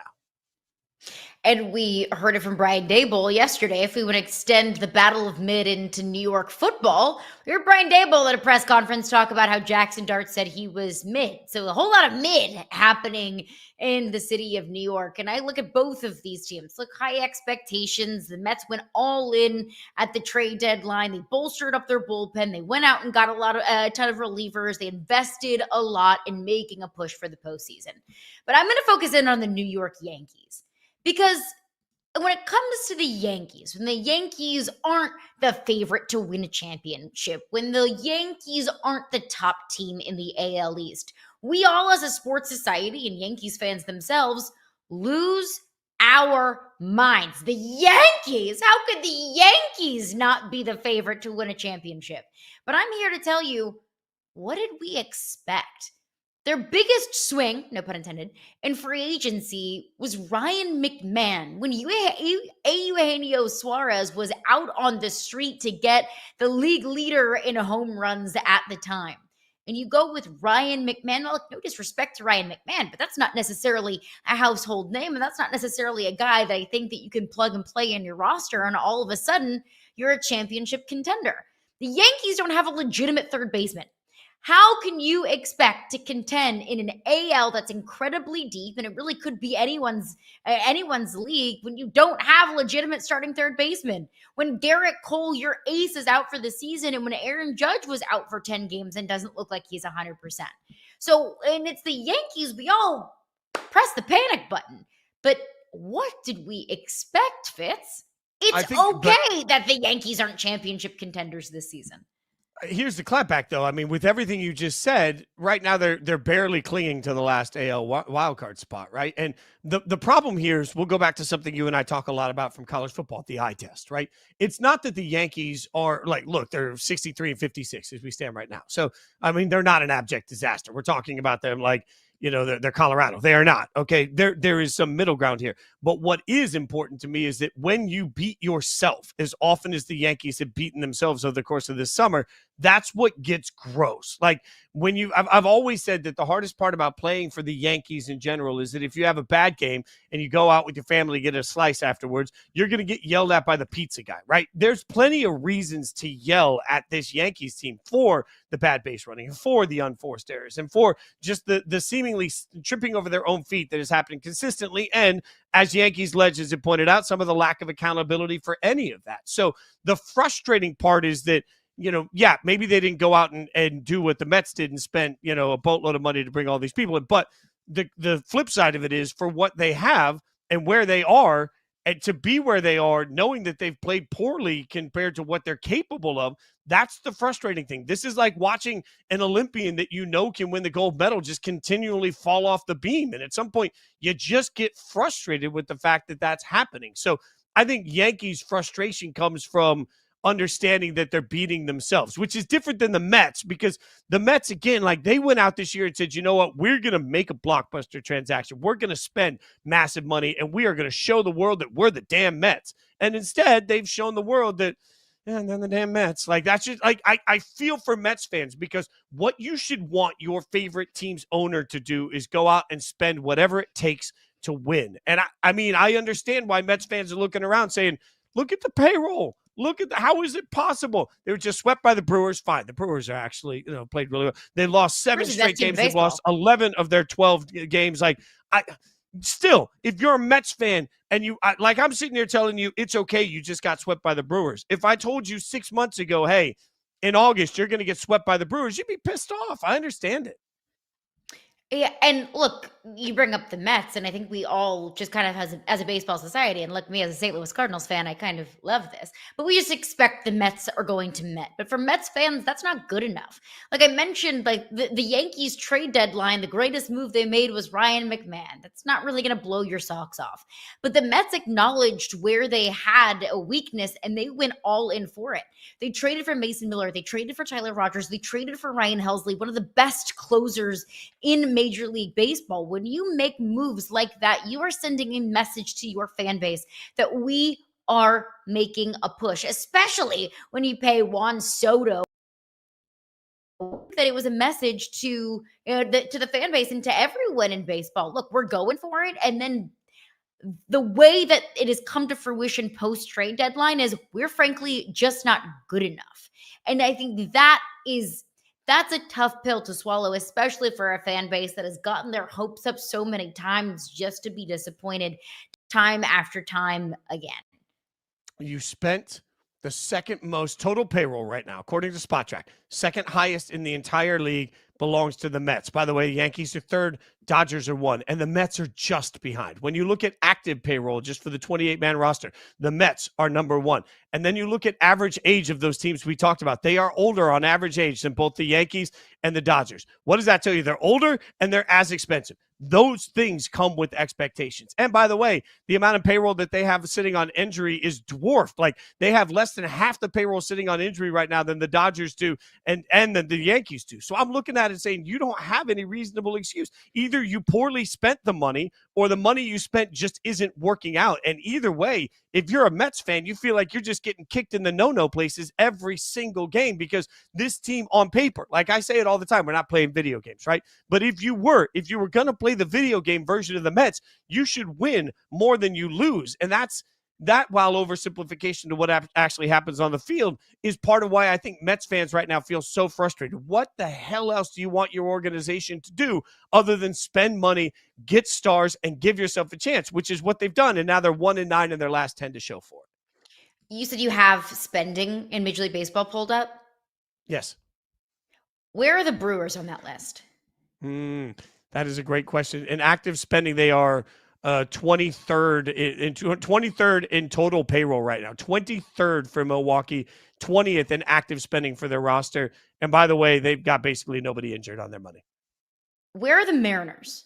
And we heard it from Brian Daboll yesterday. If we would extend the Battle of Mid into New York football, we heard Brian Daboll at a press conference talk about how Jackson Dart said he was mid. So a whole lot of mid happening in the city of New York. And I look at both of these teams. Look, high expectations. The Mets went all in at the trade deadline. They bolstered up their bullpen. They went out and got a ton of relievers. They invested a lot in making a push for the postseason. But I'm going to focus in on the New York Yankees. Because when it comes to the Yankees, when the Yankees aren't the favorite to win a championship, when the Yankees aren't the top team in the AL East, we all as a sports society and Yankees fans themselves lose our minds. The Yankees, how could the Yankees not be the favorite to win a championship? But I'm here to tell you, what did we expect? Their biggest swing, no pun intended, in free agency was Ryan McMahon. When Eugenio Suarez was out on the street to get the league leader in home runs at the time. And you go with Ryan McMahon. Well, no disrespect to Ryan McMahon, but that's not necessarily a household name. And that's not necessarily a guy that I think that you can plug and play in your roster. And all of a sudden, you're a championship contender. The Yankees don't have a legitimate third baseman. How can you expect to contend in an AL that's incredibly deep, and it really could be anyone's league, when you don't have a legitimate starting third baseman? When Garrett Cole, your ace, is out for the season, and when Aaron Judge was out for 10 games and doesn't look like he's 100%. So, and it's the Yankees, we all press the panic button. But what did we expect, Fitz? It's okay that the Yankees aren't championship contenders this season. Here's the clapback, though. I mean, with everything you just said, right now they're barely clinging to the last AL wildcard spot, right? And the problem here is, we'll go back to something you and I talk a lot about from college football, the eye test, right? It's not that the Yankees are like, look, they're 63 and 56 as we stand right now. So, I mean, they're not an abject disaster. We're talking about them like, you know, they're Colorado. They are not. Okay. There is some middle ground here. But what is important to me is that when you beat yourself, as often as the Yankees have beaten themselves over the course of this summer, that's what gets gross. Like when I've always said that the hardest part about playing for the Yankees in general is that if you have a bad game and you go out with your family, get a slice afterwards, you're going to get yelled at by the pizza guy, right? There's plenty of reasons to yell at this Yankees team for the bad base running, and for the unforced errors, and for just the seemingly tripping over their own feet that is happening consistently. And as Yankees legends have pointed out, some of the lack of accountability for any of that. So the frustrating part is that, you know, yeah, maybe they didn't go out and do what the Mets did and spent, you know, a boatload of money to bring all these people in. But the flip side of it is, for what they have and where they are, and to be where they are, knowing that they've played poorly compared to what they're capable of, that's the frustrating thing. This is like watching an Olympian that you know can win the gold medal just continually fall off the beam. And at some point, you just get frustrated with the fact that that's happening. So I think Yankees' frustration comes from understanding that they're beating themselves, which is different than the Mets, because the Mets, again, like they went out this year and said, you know what, we're going to make a blockbuster transaction. We're going to spend massive money, and we are going to show the world that we're the damn Mets. And instead, they've shown the world that, and then the damn Mets. Like, that's just like, I feel for Mets fans, because what you should want your favorite team's owner to do is go out and spend whatever it takes to win. And I mean, I understand why Mets fans are looking around saying, look at the payroll. Look at how is it possible? They were just swept by the Brewers. Fine. The Brewers are actually, you know, played really well. They lost 7 straight games. They lost 11 of their 12 games. Like, still, if you're a Mets fan and like I'm sitting here telling you it's okay, you just got swept by the Brewers. If I told you 6 months ago, hey, in August, you're going to get swept by the Brewers, you'd be pissed off. I understand it. Yeah, and look, you bring up the Mets, and I think we all just kind of, as a baseball society, and look, me as a St. Louis Cardinals fan, I kind of love this, but we just expect the Mets are going to Met. But for Mets fans, that's not good enough. Like I mentioned, like the Yankees trade deadline, the greatest move they made was Ryan McMahon. That's not really going to blow your socks off. But the Mets acknowledged where they had a weakness, and they went all in for it. They traded for Mason Miller. They traded for Tyler Rogers. They traded for Ryan Helsley, one of the best closers in Major League Baseball. When you make moves like that, you are sending a message to your fan base that we are making a push, especially when you pay Juan Soto. That it was a message to to the fan base and to everyone in baseball. Look, we're going for it. And then the way that it has come to fruition post-trade deadline is we're frankly just not good enough. And I think that's a tough pill to swallow, especially for a fan base that has gotten their hopes up so many times just to be disappointed time after time again. You spent the second most total payroll right now, according to SpotTrack. Second highest in the entire league belongs to the Mets. By the way, the Yankees are third, Dodgers are one, and the Mets are just behind. When you look at active payroll just for the 28-man roster, the Mets are number one. And then you look at average age of those teams we talked about. They are older on average age than both the Yankees and the Dodgers. What does that tell you? They're older and they're as expensive. Those things come with expectations. And by the way, the amount of payroll that they have sitting on injury is dwarfed. Like, they have less than half the payroll sitting on injury right now than the Dodgers do and the Yankees do. So I'm looking at it saying you don't have any reasonable excuse. Either you poorly spent the money or the money you spent just isn't working out. And either way, if you're a Mets fan, you feel like you're just getting kicked in the no-no places every single game because this team on paper, like I say it all the time, we're not playing video games, right? But if you were going to play the video game version of the Mets, you should win more than you lose. And that, while oversimplification to what actually happens on the field, is part of why I think Mets fans right now feel so frustrated. What the hell else do you want your organization to do other than spend money, get stars, and give yourself a chance, which is what they've done. And now they're 1-9 in their last 10 to show for it. You said you have spending in Major League Baseball pulled up? Yes. Where are the Brewers on that list? That is a great question. In active spending, they are 23rd in total payroll right now. 23rd for Milwaukee, 20th in active spending for their roster. And by the way, they've got basically nobody injured on their money. Where are the Mariners?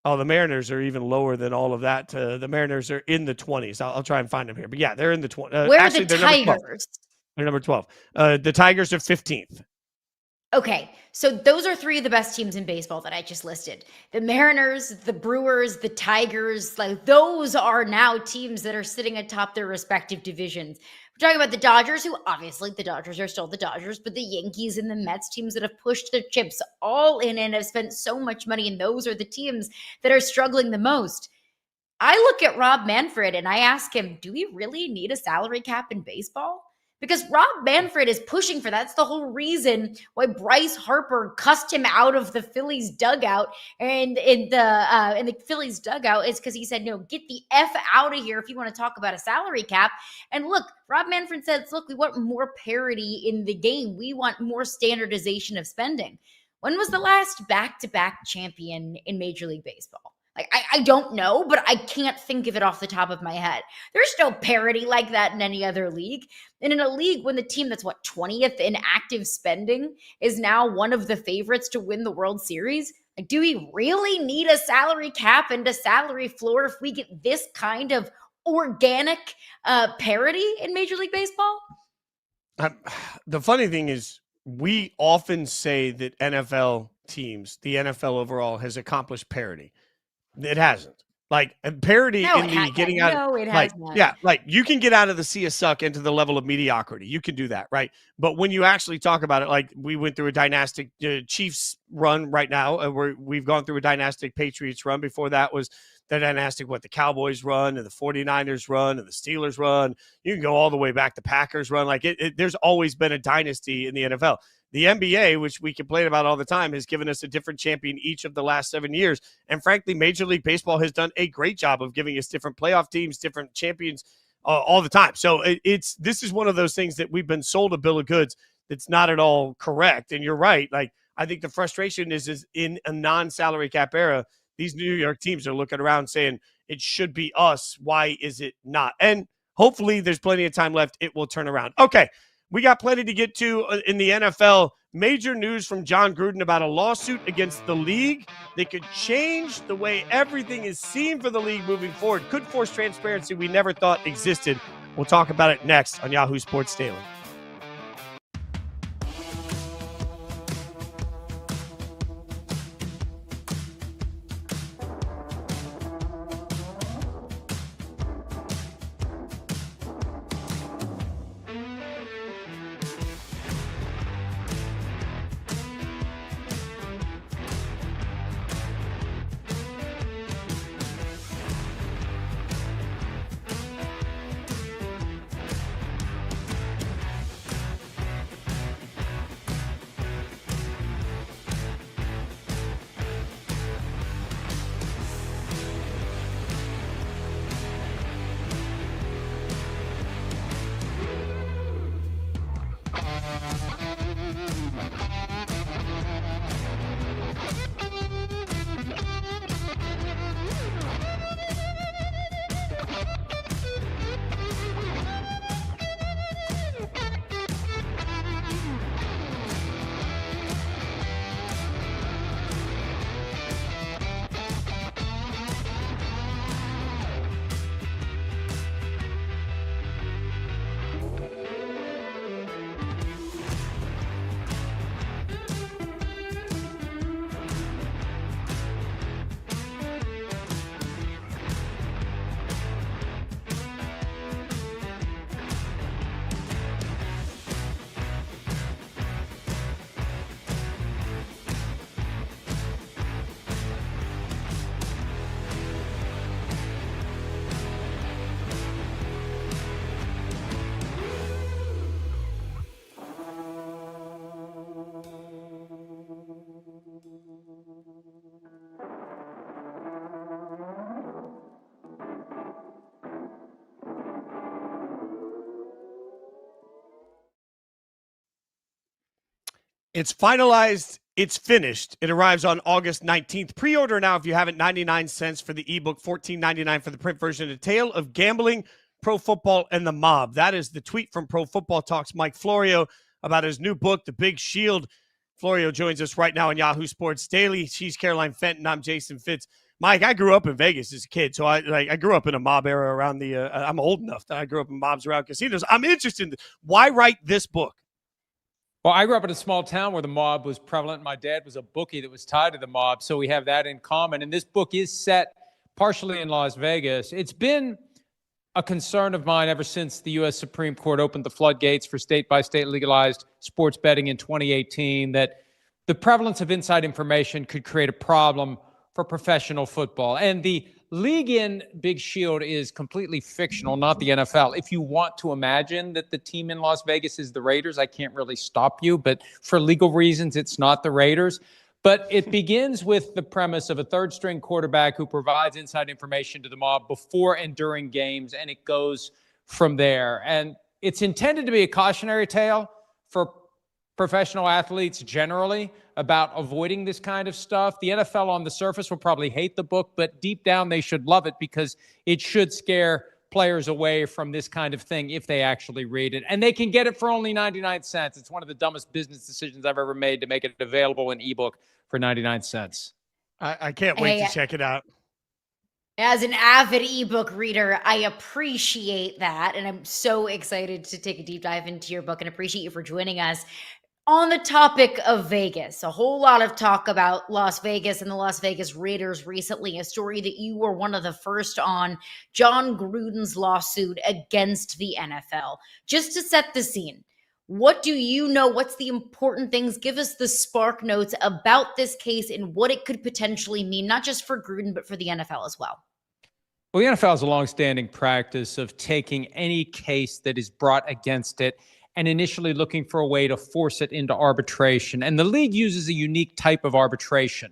Oh, the Mariners are even lower than all of that. The Mariners are in the 20s. I'll try and find them here. But yeah, they're in the 20s. Where are the Tigers? They're number 12. The Tigers are 15th. Okay, so those are three of the best teams in baseball that I just listed. The Mariners, the Brewers, the Tigers, like those are now teams that are sitting atop their respective divisions. We're talking about the Dodgers, who obviously the Dodgers are still the Dodgers, but the Yankees and the Mets, teams that have pushed their chips all in and have spent so much money, and those are the teams that are struggling the most. I look at Rob Manfred and I ask him, do we really need a salary cap in baseball? Because Rob Manfred is pushing for that. That's the whole reason why Bryce Harper cussed him out of the Phillies dugout. And in the Phillies dugout is because he said, no, get the F out of here if you want to talk about a salary cap. And look, Rob Manfred says, look, we want more parity in the game. We want more standardization of spending. When was the last back-to-back champion in Major League Baseball? Like, I don't know, but I can't think of it off the top of my head. There's no parity like that in any other league. And in a league when the team that's 20th in active spending is now one of the favorites to win the World Series, like, do we really need a salary cap and a salary floor if we get this kind of organic parity in Major League Baseball? The funny thing is, we often say that NFL teams, the NFL overall, has accomplished parity. It hasn't. Like, parity in the getting out. No, it like, hasn't. yeah, like you can get out of the sea of suck into the level of mediocrity. You can do that, right? But when you actually talk about it, like we went through a dynastic Chiefs run right now. We've gone through a dynastic Patriots run. Before that was the dynastic, the Cowboys run and the 49ers run and the Steelers run. You can go all the way back to Packers run. Like there's always been a dynasty in the NFL. The NBA, which we complain about all the time, has given us a different champion each of the last 7 years. And frankly, Major League Baseball has done a great job of giving us different playoff teams, different champions all the time. So this is one of those things that we've been sold a bill of goods that's not at all correct. And you're right. Like, I think the frustration is in a non-salary cap era, these New York teams are looking around saying it should be us. Why is it not? And hopefully there's plenty of time left. It will turn around. Okay. We got plenty to get to in the NFL. Major news from Jon Gruden about a lawsuit against the league that could change the way everything is seen for the league moving forward. Could force transparency we never thought existed. We'll talk about it next on Yahoo Sports Daily. It's finalized. It's finished. It arrives on August 19th. Pre-order now if you haven't. 99 cents for the ebook, $14.99 for the print version. A Tale of Gambling, Pro Football, and the Mob. That is the tweet from Pro Football Talks Mike Florio about his new book, The Big Shield. Florio joins us right now on Yahoo Sports Daily. She's Caroline Fenton. I'm Jason Fitz. Mike, I grew up in Vegas as a kid, so I grew up in a mob era around the. I'm old enough that I grew up in mobs around casinos. I'm interested in why write this book. Well, I grew up in a small town where the mob was prevalent. My dad was a bookie that was tied to the mob, so we have that in common. And this book is set partially in Las Vegas. It's been a concern of mine ever since the U.S. Supreme Court opened the floodgates for state-by-state legalized sports betting in 2018 that the prevalence of inside information could create a problem for professional football. And the league in Big Shield is completely fictional, not the NFL. If you want to imagine that the team in Las Vegas is the Raiders, I can't really stop you. But for legal reasons, it's not the Raiders. But it begins with the premise of a third-string quarterback who provides inside information to the mob before and during games, and it goes from there. And it's intended to be a cautionary tale for professional athletes generally about avoiding this kind of stuff. The NFL on the surface will probably hate the book, but deep down they should love it because it should scare players away from this kind of thing if they actually read it. And they can get it for only 99 cents. It's one of the dumbest business decisions I've ever made to make it available in ebook for 99 cents. I can't wait to check it out. As an avid ebook reader, I appreciate that. And I'm so excited to take a deep dive into your book and appreciate you for joining us. On the topic of Vegas, a whole lot of talk about Las Vegas and the Las Vegas Raiders recently, a story that you were one of the first on, Jon Gruden's lawsuit against the NFL. Just to set the scene, what do you know? What's the important things? Give us the spark notes about this case and what it could potentially mean, not just for Gruden, but for the NFL as well. Well, the NFL has a longstanding practice of taking any case that is brought against it and initially looking for a way to force it into arbitration. And the league uses a unique type of arbitration.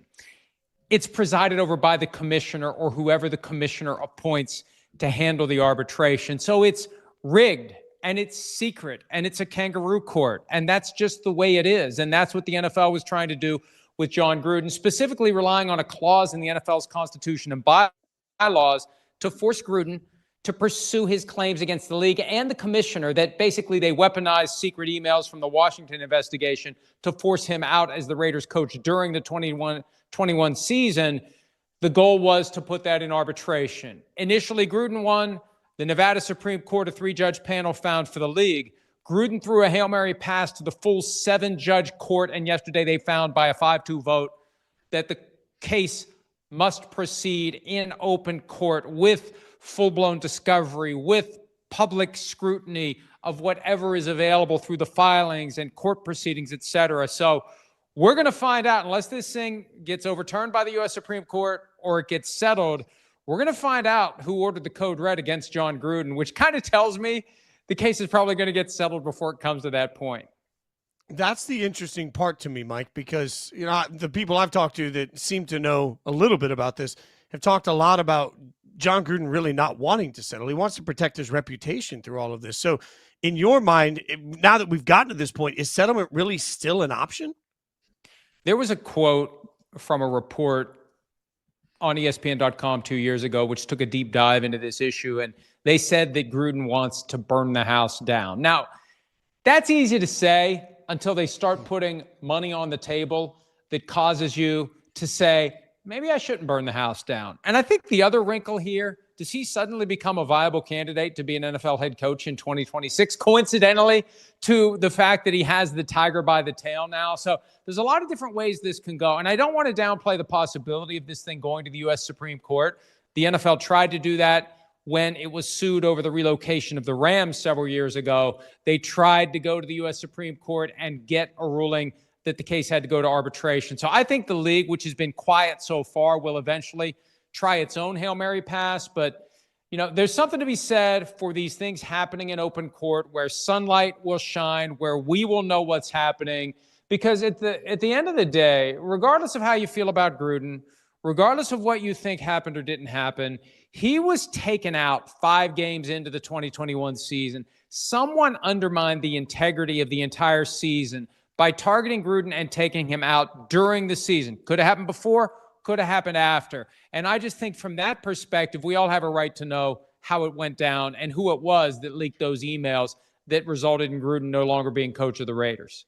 It's presided over by the commissioner or whoever the commissioner appoints to handle the arbitration. So it's rigged and it's secret and it's a kangaroo court. And that's just the way it is. And that's what the NFL was trying to do with Jon Gruden, specifically relying on a clause in the NFL's constitution and bylaws to force Gruden to pursue his claims against the league and the commissioner that basically they weaponized secret emails from the Washington investigation to force him out as the Raiders coach during the 21 season. The goal was to put that in arbitration. Initially, Gruden won. The Nevada Supreme Court, a 3-judge panel, found for the league. Gruden threw a Hail Mary pass to the full 7-judge court, and yesterday they found by a 5-2 vote that the case must proceed in open court with full-blown discovery, with public scrutiny of whatever is available through the filings and court proceedings, et cetera. So we're going to find out, unless this thing gets overturned by the U.S. Supreme Court or it gets settled, we're going to find out who ordered the code red against Jon Gruden, which kind of tells me the case is probably going to get settled before it comes to that point. That's the interesting part to me, Mike, because the people I've talked to that seem to know a little bit about this have talked a lot about Jon Gruden really not wanting to settle. He wants to protect his reputation through all of this. So in your mind, now that we've gotten to this point, is settlement really still an option? There was a quote from a report on ESPN.com 2 years ago, which took a deep dive into this issue. And they said that Gruden wants to burn the house down. Now, that's easy to say until they start putting money on the table that causes you to say, maybe I shouldn't burn the house down. And I think the other wrinkle here, does he suddenly become a viable candidate to be an NFL head coach in 2026, coincidentally to the fact that he has the tiger by the tail now? So there's a lot of different ways this can go. And I don't want to downplay the possibility of this thing going to the U.S. Supreme Court. The NFL tried to do that when it was sued over the relocation of the Rams several years ago. They tried to go to the U.S. Supreme Court and get a ruling that the case had to go to arbitration. So I think the league, which has been quiet so far, will eventually try its own Hail Mary pass. But, there's something to be said for these things happening in open court where sunlight will shine, where we will know what's happening. Because at the end of the day, regardless of how you feel about Gruden, regardless of what you think happened or didn't happen, he was taken out 5 games into the 2021 season. Someone undermined the integrity of the entire season by targeting Gruden and taking him out during the season. Could have happened before, could have happened after. And I just think from that perspective, we all have a right to know how it went down and who it was that leaked those emails that resulted in Gruden no longer being coach of the Raiders.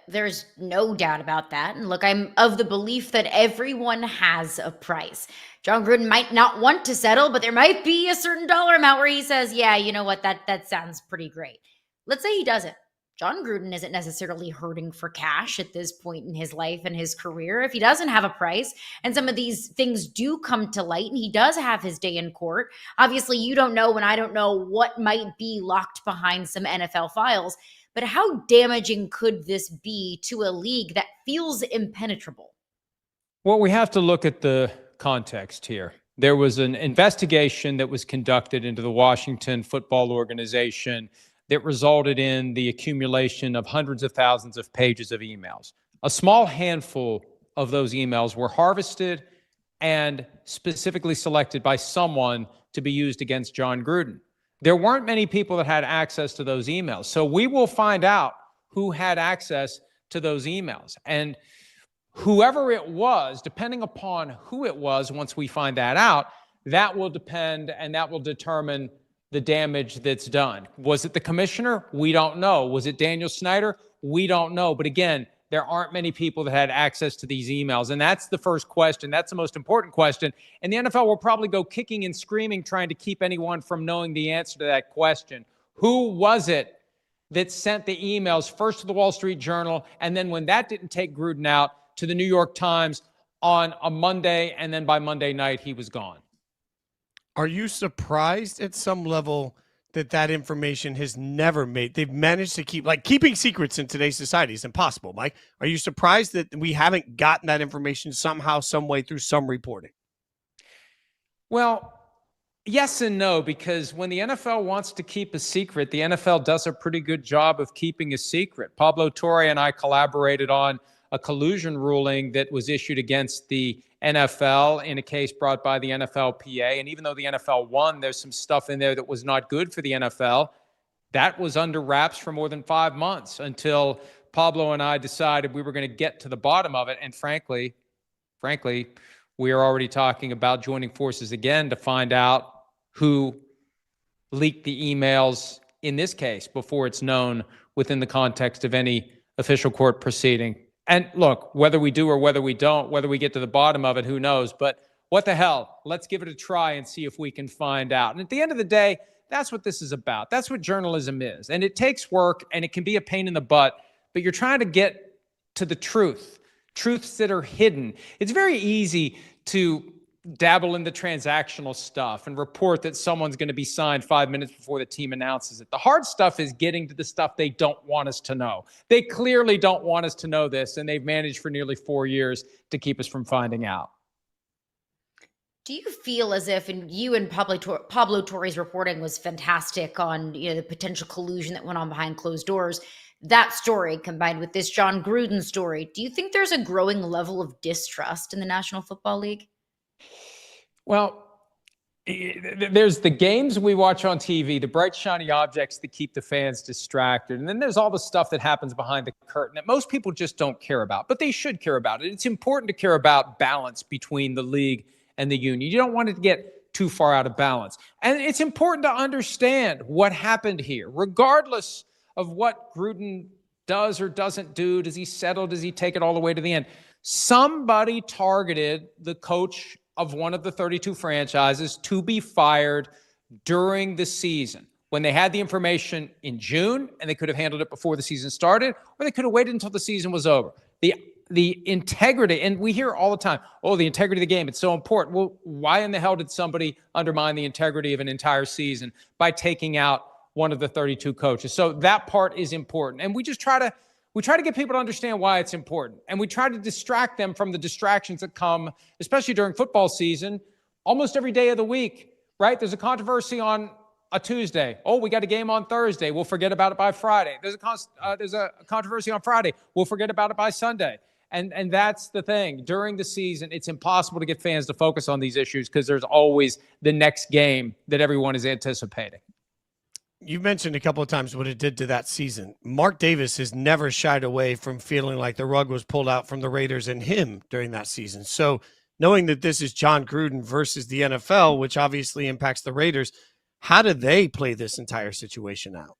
There's no doubt about that. And look, I'm of the belief that everyone has a price. Jon Gruden might not want to settle, but there might be a certain dollar amount where he says, yeah, you know what, that sounds pretty great. Let's say he doesn't. Jon Gruden isn't necessarily hurting for cash at this point in his life and his career. If he doesn't have a price and some of these things do come to light and he does have his day in court, obviously you don't know and I don't know what might be locked behind some NFL files. But how damaging could this be to a league that feels impenetrable? Well, we have to look at the context here. There was an investigation that was conducted into the Washington Football Organization that resulted in the accumulation of hundreds of thousands of pages of emails. A small handful of those emails were harvested and specifically selected by someone to be used against Jon Gruden. There weren't many people that had access to those emails. So we will find out who had access to those emails. And whoever it was, depending upon who it was, once we find that out, that will depend and that will determine the damage that's done. Was it the commissioner? We don't know. Was it Daniel Snyder? We don't know. But again, there aren't many people that had access to these emails. And that's the first question. That's the most important question. And the NFL will probably go kicking and screaming, trying to keep anyone from knowing the answer to that question. Who was it that sent the emails first to the Wall Street Journal, and then when that didn't take Gruden out, to the New York Times on a Monday, and then by Monday night, he was gone? Are you surprised at some level that information has never made? They've managed to keep, like, keeping secrets in today's society is impossible, Mike. Are you surprised that we haven't gotten that information somehow, some way through some reporting? Well, yes and no, because when the NFL wants to keep a secret, the NFL does a pretty good job of keeping a secret. Pablo Torre and I collaborated on a collusion ruling that was issued against the NFL in a case brought by the NFLPA. And even though the NFL won, there's some stuff in there that was not good for the NFL. That was under wraps for more than 5 months until Pablo and I decided we were going to get to the bottom of it. And frankly, we are already talking about joining forces again to find out who leaked the emails in this case before it's known within the context of any official court proceeding. And look, whether we do or whether we don't, whether we get to the bottom of it, who knows? But what the hell? Let's give it a try and see if we can find out. And at the end of the day, that's what this is about. That's what journalism is. And it takes work and it can be a pain in the butt, but you're trying to get to the truths that are hidden. It's very easy to dabble in the transactional stuff and report that someone's going to be signed 5 minutes before the team announces it. The hard stuff is getting to the stuff they don't want us to know. They clearly don't want us to know this, and they've managed for nearly 4 years to keep us from finding out. Do you feel as if, and you and Pablo Torre's reporting was fantastic on, the potential collusion that went on behind closed doors, that story combined with this Jon Gruden story, do you think there's a growing level of distrust in the National Football League? Well, there's the games we watch on TV, the bright, shiny objects that keep the fans distracted. And then there's all the stuff that happens behind the curtain that most people just don't care about, but they should care about it. It's important to care about balance between the league and the union. You don't want it to get too far out of balance. And it's important to understand what happened here, regardless of what Gruden does or doesn't do. Does he settle? Does he take it all the way to the end? Somebody targeted the coach of one of the 32 franchises to be fired during the season when they had the information in June and they could have handled it before the season started, or they could have waited until the season was over. The integrity, and we hear all the time, the integrity of the game, it's so important. Well, why in the hell did somebody undermine the integrity of an entire season by taking out one of the 32 coaches? So that part is important. And we try to get people to understand why it's important. And we try to distract them from the distractions that come, especially during football season, almost every day of the week, right? There's a controversy on a Tuesday. Oh, we got a game on Thursday. We'll forget about it by Friday. There's a controversy on Friday. We'll forget about it by Sunday. And that's the thing. During the season, it's impossible to get fans to focus on these issues because there's always the next game that everyone is anticipating. You mentioned a couple of times what it did to that season. Mark Davis has never shied away from feeling like the rug was pulled out from the Raiders and him during that season. So knowing that this is Jon Gruden versus the NFL, which obviously impacts the Raiders, how do they play this entire situation out?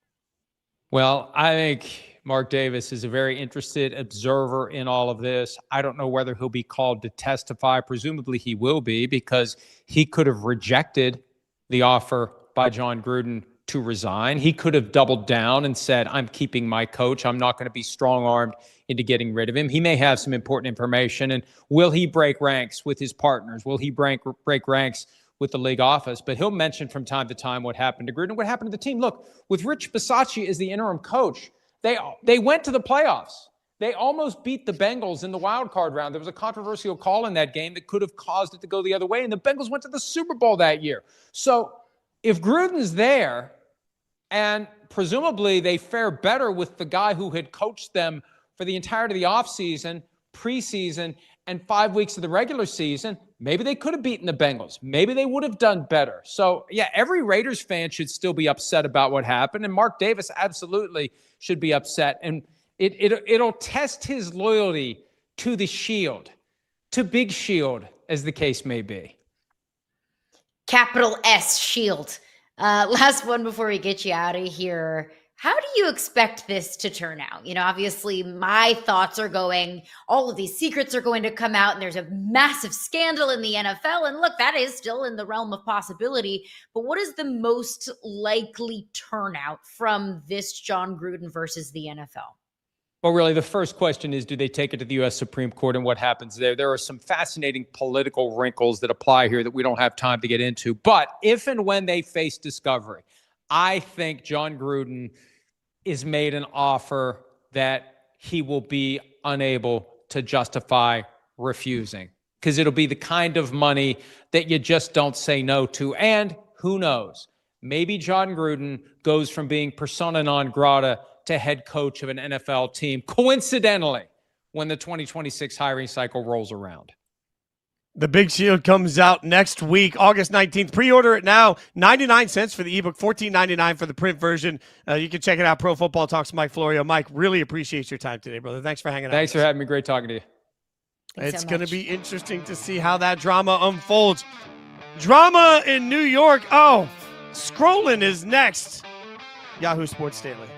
Well, I think Mark Davis is a very interested observer in all of this. I don't know whether he'll be called to testify. Presumably he will be, because he could have rejected the offer by Jon Gruden to resign. He could have doubled down and said, I'm keeping my coach. I'm not going to be strong-armed into getting rid of him. He may have some important information. And will he break ranks with his partners? Will he break ranks with the league office? But he'll mention from time to time what happened to Gruden, what happened to the team. Look, with Rich Bisaccia as the interim coach, they went to the playoffs. They almost beat the Bengals in the wild card round. There was a controversial call in that game that could have caused it to go the other way, and the Bengals went to the Super Bowl that year. So if Gruden's there, and presumably they fare better with the guy who had coached them for the entirety of the offseason, preseason, and 5 weeks of the regular season, maybe they could have beaten the Bengals. Maybe they would have done better. So, yeah, every Raiders fan should still be upset about what happened, and Mark Davis absolutely should be upset. And it'll test his loyalty to the Shield, to Big Shield, as the case may be. Capital S Shield. Last one before we get you out of here. How do you expect this to turn out? You know, obviously my thoughts are going, all of these secrets are going to come out and there's a massive scandal in the NFL. And look, that is still in the realm of possibility. But what is the most likely turnout from this Jon Gruden versus the NFL? Well, really, the first question is, do they take it to the U.S. Supreme Court, and what happens there? There are some fascinating political wrinkles that apply here that we don't have time to get into. But if and when they face discovery, I think Jon Gruden is made an offer that he will be unable to justify refusing, because it'll be the kind of money that you just don't say no to. And who knows, maybe Jon Gruden goes from being persona non grata to head coach of an NFL team, coincidentally, when the 2026 hiring cycle rolls around. The Big Shield comes out next week, August 19th. Pre-order it now. 99 cents for the ebook, $14.99 for the print version. You can check it out. Pro Football Talks, Mike Florio. Mike, really appreciate your time today, brother. Thanks for hanging out. Thanks for having me. Great talking to you. It's going to be interesting to see how that drama unfolds. Drama in New York. Oh, scrolling is next. Yahoo Sports Daily.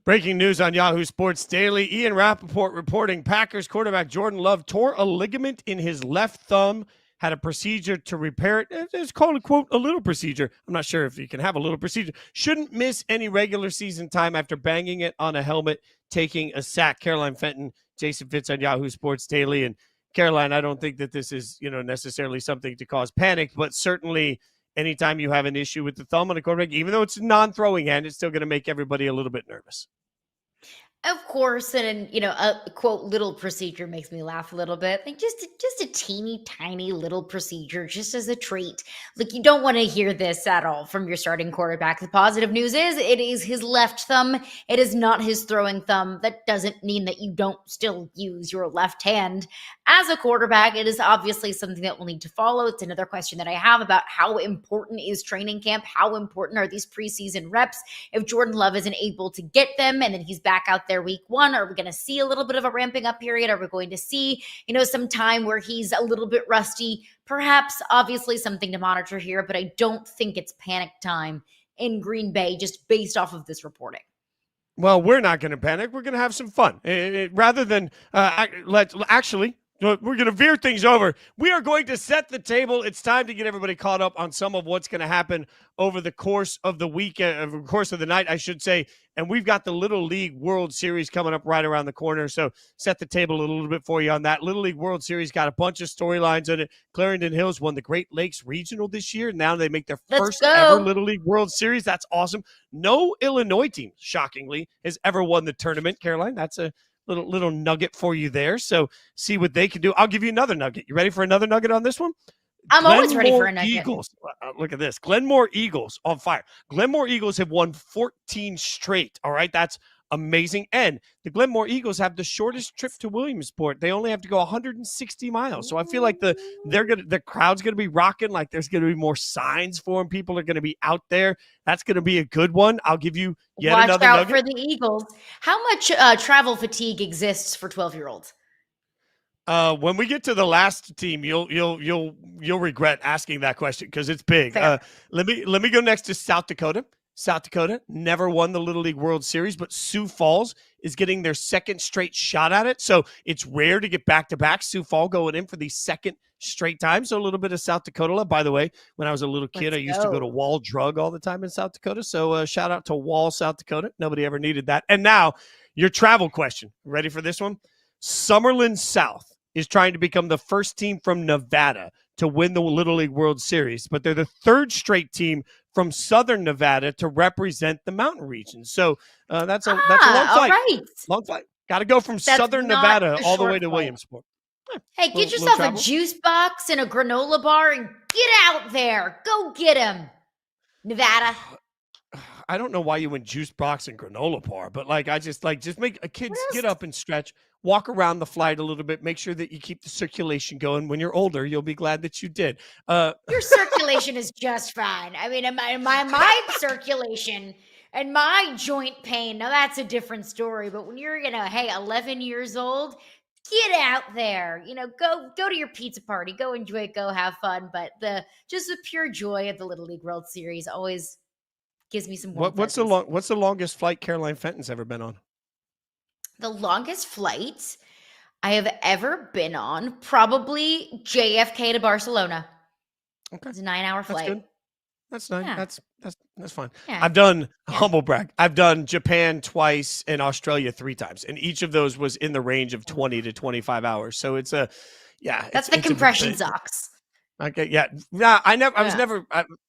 Breaking news on Yahoo Sports Daily. Ian Rappaport reporting Packers quarterback Jordan Love tore a ligament in his left thumb had a procedure to repair it. It's called, quote, a little procedure. I'm not sure if you can have a little procedure. Shouldn't miss any regular season time after banging it on a helmet, taking a sack. Caroline Fenton, Jason Fitz on Yahoo Sports Daily. And Caroline, I don't think that this is, necessarily something to cause panic, but certainly anytime you have an issue with the thumb on a quarterback, even though it's a non-throwing hand, it's still going to make everybody a little bit nervous. Of course, and a quote little procedure makes me laugh a little bit. Like just a teeny tiny little procedure, just as a treat. Like you don't want to hear this at all from your starting quarterback. The positive news is it is his left thumb. It is not his throwing thumb. That doesn't mean that you don't still use your left hand as a quarterback. It is obviously something that we'll need to follow. It's another question that I have about how important is training camp? How important are these preseason reps? If Jordan Love isn't able to get them and then he's back out there week one, are we going to see a little bit of a ramping up period? Are we going to see, some time where he's a little bit rusty? Perhaps, obviously, something to monitor here, but I don't think it's panic time in Green Bay just based off of this reporting. Well, we're not going to panic. We're going to have some fun. Rather than we're going to veer things over. We are going to set the table. It's time to get everybody caught up on some of what's going to happen over the course of the weekend, over the course of the night, I should say. And we've got the Little League World Series coming up right around the corner. So set the table a little bit for you on that. Little League World Series got a bunch of storylines in it. Clarendon Hills won the Great Lakes Regional this year. Now they make their first ever Little League World Series. That's awesome. No Illinois team, shockingly, has ever won the tournament. Caroline, that's a little nugget for you there. So see what they can do. I'll give you another nugget. You ready for another nugget on this one? I'm always ready for a nugget. Eagles. Look at this. Glenmore Eagles on fire. Glenmore Eagles have won 14 straight. All right. That's amazing. And the Glenmore Eagles have the shortest trip to Williamsport. They only have to go 160 miles. So I feel like the crowd's going to be rocking. Like there's going to be more signs for them. People are going to be out there. That's going to be a good one. I'll give you yet another nugget. Watch out for the Eagles. How much travel fatigue exists for 12-year-olds? When we get to the last team, you'll regret asking that question because it's big. Let me go next to South Dakota. South Dakota never won the Little League World Series, but Sioux Falls is getting their second straight shot at it. So it's rare to get back-to-back. Sioux Falls going in for the second straight time. So a little bit of South Dakota. By the way, when I was a little kid, I used to go to Wall Drug all the time in South Dakota. So shout out to Wall, South Dakota. Nobody ever needed that. And now your travel question. Ready for this one? Summerlin South is trying to become the first team from Nevada to win the Little League World Series, but they're the third straight team from Southern Nevada to represent the mountain region. So that's a long flight. Right. Long flight. Got to go from Southern Nevada all the way to Williamsport. Hey, get yourself a juice box and a granola bar and get out there. Go get him, Nevada. I don't know why you went juice box and granola bar, but just make kids get up and stretch, walk around the flight a little bit, make sure that you keep the circulation going. When you're older, you'll be glad that you did. Your circulation is just fine. I mean, my circulation and my joint pain, now that's a different story. But when you're, 11 years old, get out there, go to your pizza party, go enjoy it, go have fun. But the pure joy of the Little League World Series always gives me some warm what's the longest flight Caroline Fenton's ever been on? The longest flight I have ever been on, probably JFK to Barcelona. Okay. It's a 9-hour flight. Good. That's nice. Yeah. That's fine. Yeah. I've done humble brag. I've done Japan twice and Australia 3 times. And each of those was in the range of 20 to 25 hours. So it's that's the compression socks. Okay, yeah. No, I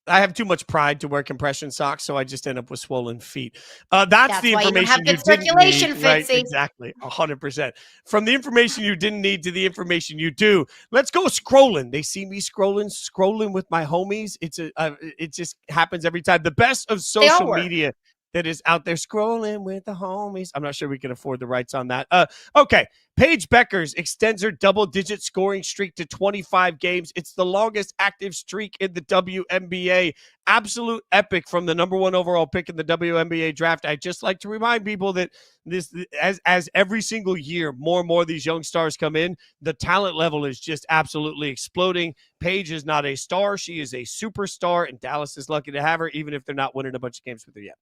have too much pride to wear compression socks, so I just end up with swollen feet. That's the information you didn't need. Right, exactly, 100%. From the information you didn't need to the information you do. Let's go scrolling. They see me scrolling with my homies. It just happens every time. The best of social media that is out there, scrolling with the homies. I'm not sure we can afford the rights on that. Okay. Paige Beckers extends her double-digit scoring streak to 25 games. It's the longest active streak in the WNBA. Absolute epic from the number 1 overall pick in the WNBA draft. I just like to remind people that this, as every single year, more and more of these young stars come in, the talent level is just absolutely exploding. Paige is not a star. She is a superstar, and Dallas is lucky to have her, even if they're not winning a bunch of games with her yet.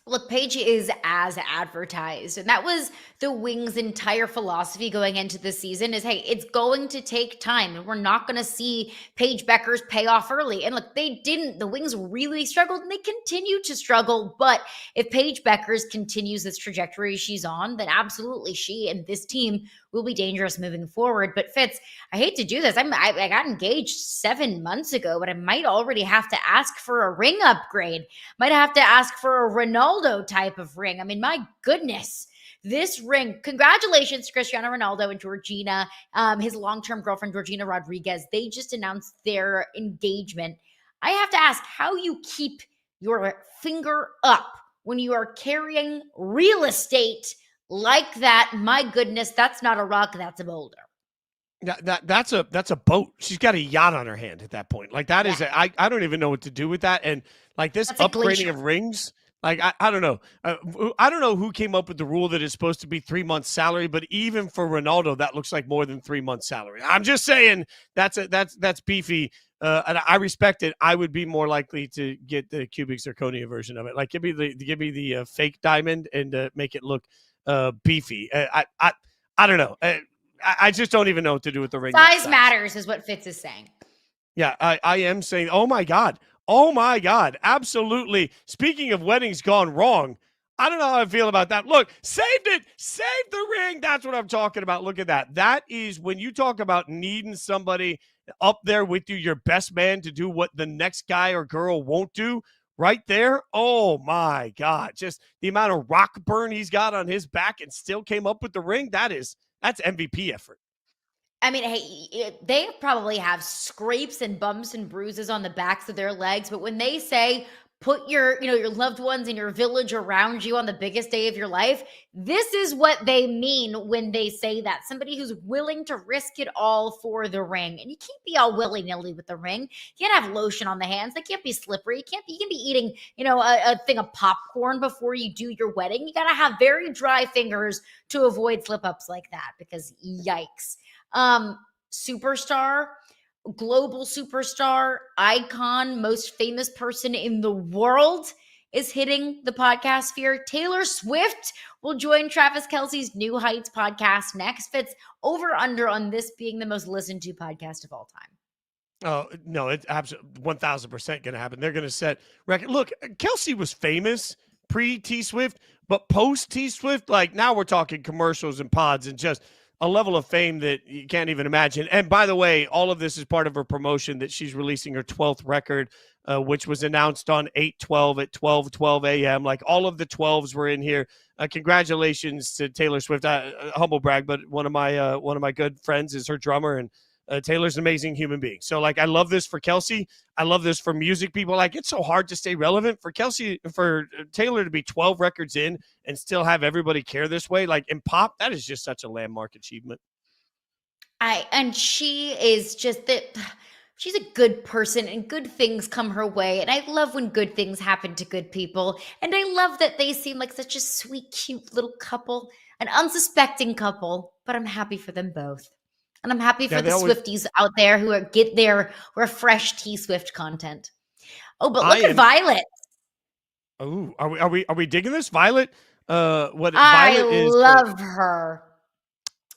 Look, Paige is as advertised. And that was the Wings' entire philosophy going into the season is, hey, it's going to take time. And we're not going to see Paige Becker's pay off early. And look, they didn't. The Wings really struggled and they continue to struggle. But if Paige Becker's continues this trajectory she's on, then absolutely she and this team will be dangerous moving forward. But Fitz, I hate to do this. I got engaged 7 months ago, but I might already have to ask for a ring upgrade. Might have to ask for a Ronaldo type of ring. I mean, my goodness, this ring. Congratulations to Cristiano Ronaldo and Georgina, his long-term girlfriend, Georgina Rodriguez. They just announced their engagement. I have to ask how you keep your finger up when you are carrying real estate like that. My goodness, that's not a rock, that's a boulder. That's a boat. She's got a yacht on her hand at that point. Like that is, I don't even know what to do with that. And like this That's a upgrading glacier. of rings, like I don't know. I don't know who came up with the rule that it's supposed to be 3 months salary, but even for Ronaldo, that looks like more than 3 months salary. I'm just saying that's beefy. And I respect it. I would be more likely to get the cubic zirconia version of it. Like give me the fake diamond and make it look beefy. I don't know. I just don't even know what to do with the ring. Size matters is what Fitz is saying. Yeah, I am saying, oh my God, absolutely. Speaking of weddings gone wrong, I don't know how I feel about that. Look, saved the ring. That's what I'm talking about. Look at that. That is when you talk about needing somebody up there with you, your best man, to do what the next guy or girl won't do. Right there, oh my God, just the amount of rock burn he's got on his back and still came up with the ring. That's MVP effort. I mean, hey, they probably have scrapes and bumps and bruises on the backs of their legs, but when they say put your loved ones in your village around you on the biggest day of your life, this is what they mean when they say that. Somebody who's willing to risk it all for the ring. And you can't be all willy-nilly with the ring. You can't have lotion on the hands. They can't be slippery. You can be eating, a thing of popcorn before you do your wedding. You got to have very dry fingers to avoid slip-ups like that, because yikes. Superstar, global superstar, icon, most famous person in the world is hitting the podcast sphere. Taylor Swift will join Travis Kelce's New Heights podcast next. Fitz, over under on this being the most listened to podcast of all time. Oh, no, it's absolutely 1,000% going to happen. They're going to set record. Look, Kelsey was famous pre-T Swift, but post-T Swift, like now we're talking commercials and pods and just a level of fame that you can't even imagine. And by the way, all of this is part of her promotion that she's releasing her 12th record, which was announced on 8/12 at 12:12 a.m. Like all of the 12s were in here. Congratulations to Taylor Swift. Humble brag, but one of my good friends is her drummer, and Taylor's an amazing human being. So like, I love this for Kelsey. I love this for music people. Like, it's so hard to stay relevant for Taylor to be 12 records in and still have everybody care this way. Like in pop, that is just such a landmark achievement. And she is just she's a good person and good things come her way. And I love when good things happen to good people. And I love that they seem like such a sweet, cute little couple, an unsuspecting couple, but I'm happy for them both. And I'm happy for the Swifties out there who get their refreshed T-Swift content. Oh, but look at Violet. Oh, are we digging this? Violet? What I Violet is love her.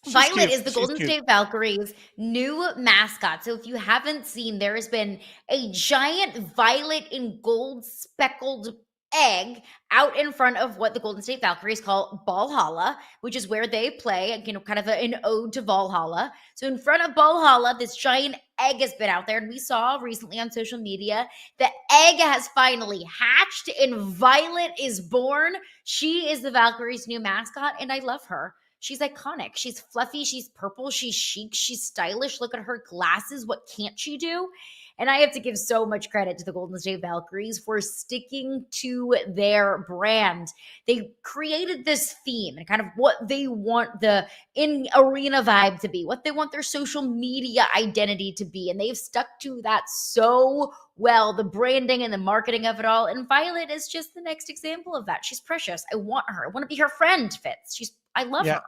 Violet cute. is the She's Golden cute. State Valkyries' new mascot. So if you haven't seen, there has been a giant violet and gold speckled egg out in front of what the Golden State Valkyries call Valhalla, which is where they play, kind of an ode to Valhalla. So in front of Valhalla, this giant egg has been out there, and we saw recently on social media the egg has finally hatched and Violet is born. She is the Valkyries' new mascot, and I love her. She's iconic. She's fluffy. She's purple. She's chic. She's stylish. Look at her glasses. What can't she do? And I have to give so much credit to the Golden State Valkyries for sticking to their brand. They created this theme and kind of what they want the in-arena vibe to be, what they want their social media identity to be. And they've stuck to that so well, the branding and the marketing of it all. And Violet is just the next example of that. She's precious. I want her. I want to be her friend, Fitz. I love her.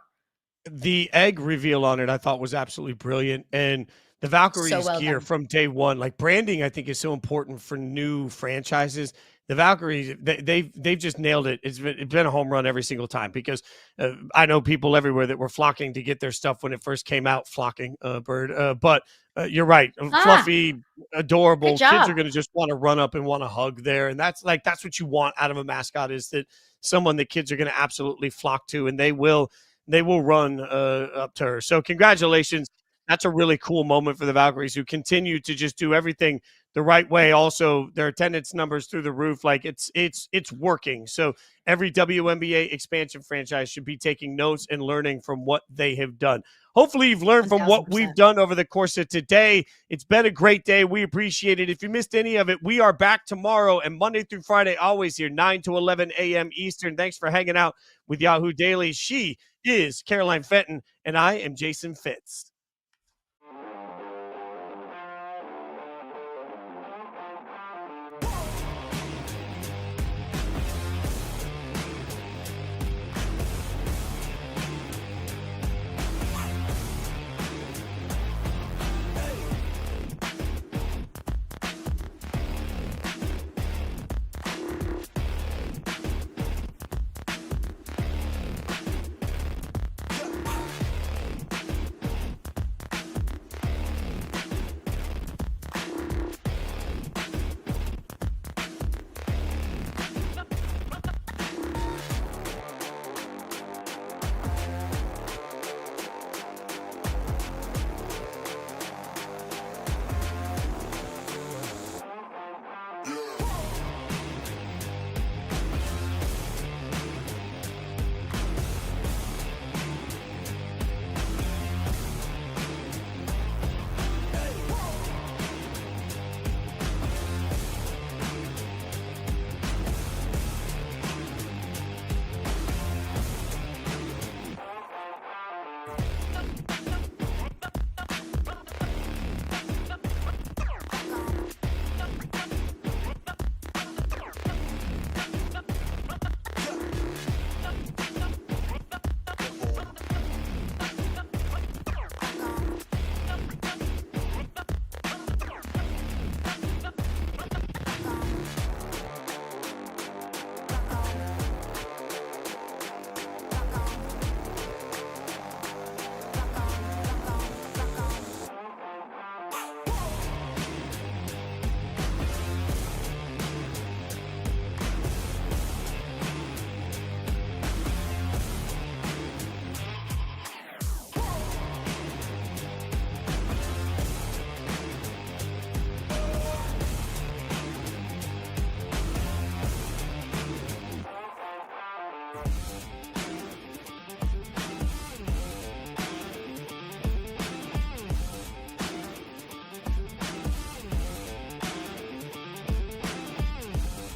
The egg reveal on it, I thought, was absolutely brilliant. And The So Valkyries well gear done. from day one, like branding, I think is so important for new franchises. The Valkyries, they've just nailed it. It's been a home run every single time because I know people everywhere that were flocking to get their stuff when it first came out. Flocking, bird, but you're right. Fluffy, Good adorable. Kids are job. going to just want to run up and want to hug there, and that's what you want out of a mascot, is that someone that kids are going to absolutely flock to, and they will run up to her. So congratulations. That's a really cool moment for the Valkyries, who continue to just do everything the right way. Also, their attendance numbers through the roof. Like it's working. So every WNBA expansion franchise should be taking notes and learning from what they have done. Hopefully you've learned from what we've 1000%. done over the course of today. It's been a great day. We appreciate it. If you missed any of it, we are back tomorrow and Monday through Friday, always here, 9 to 11 a.m. Eastern. Thanks for hanging out with Yahoo Daily. She is Caroline Fenton, and I am Jason Fitz.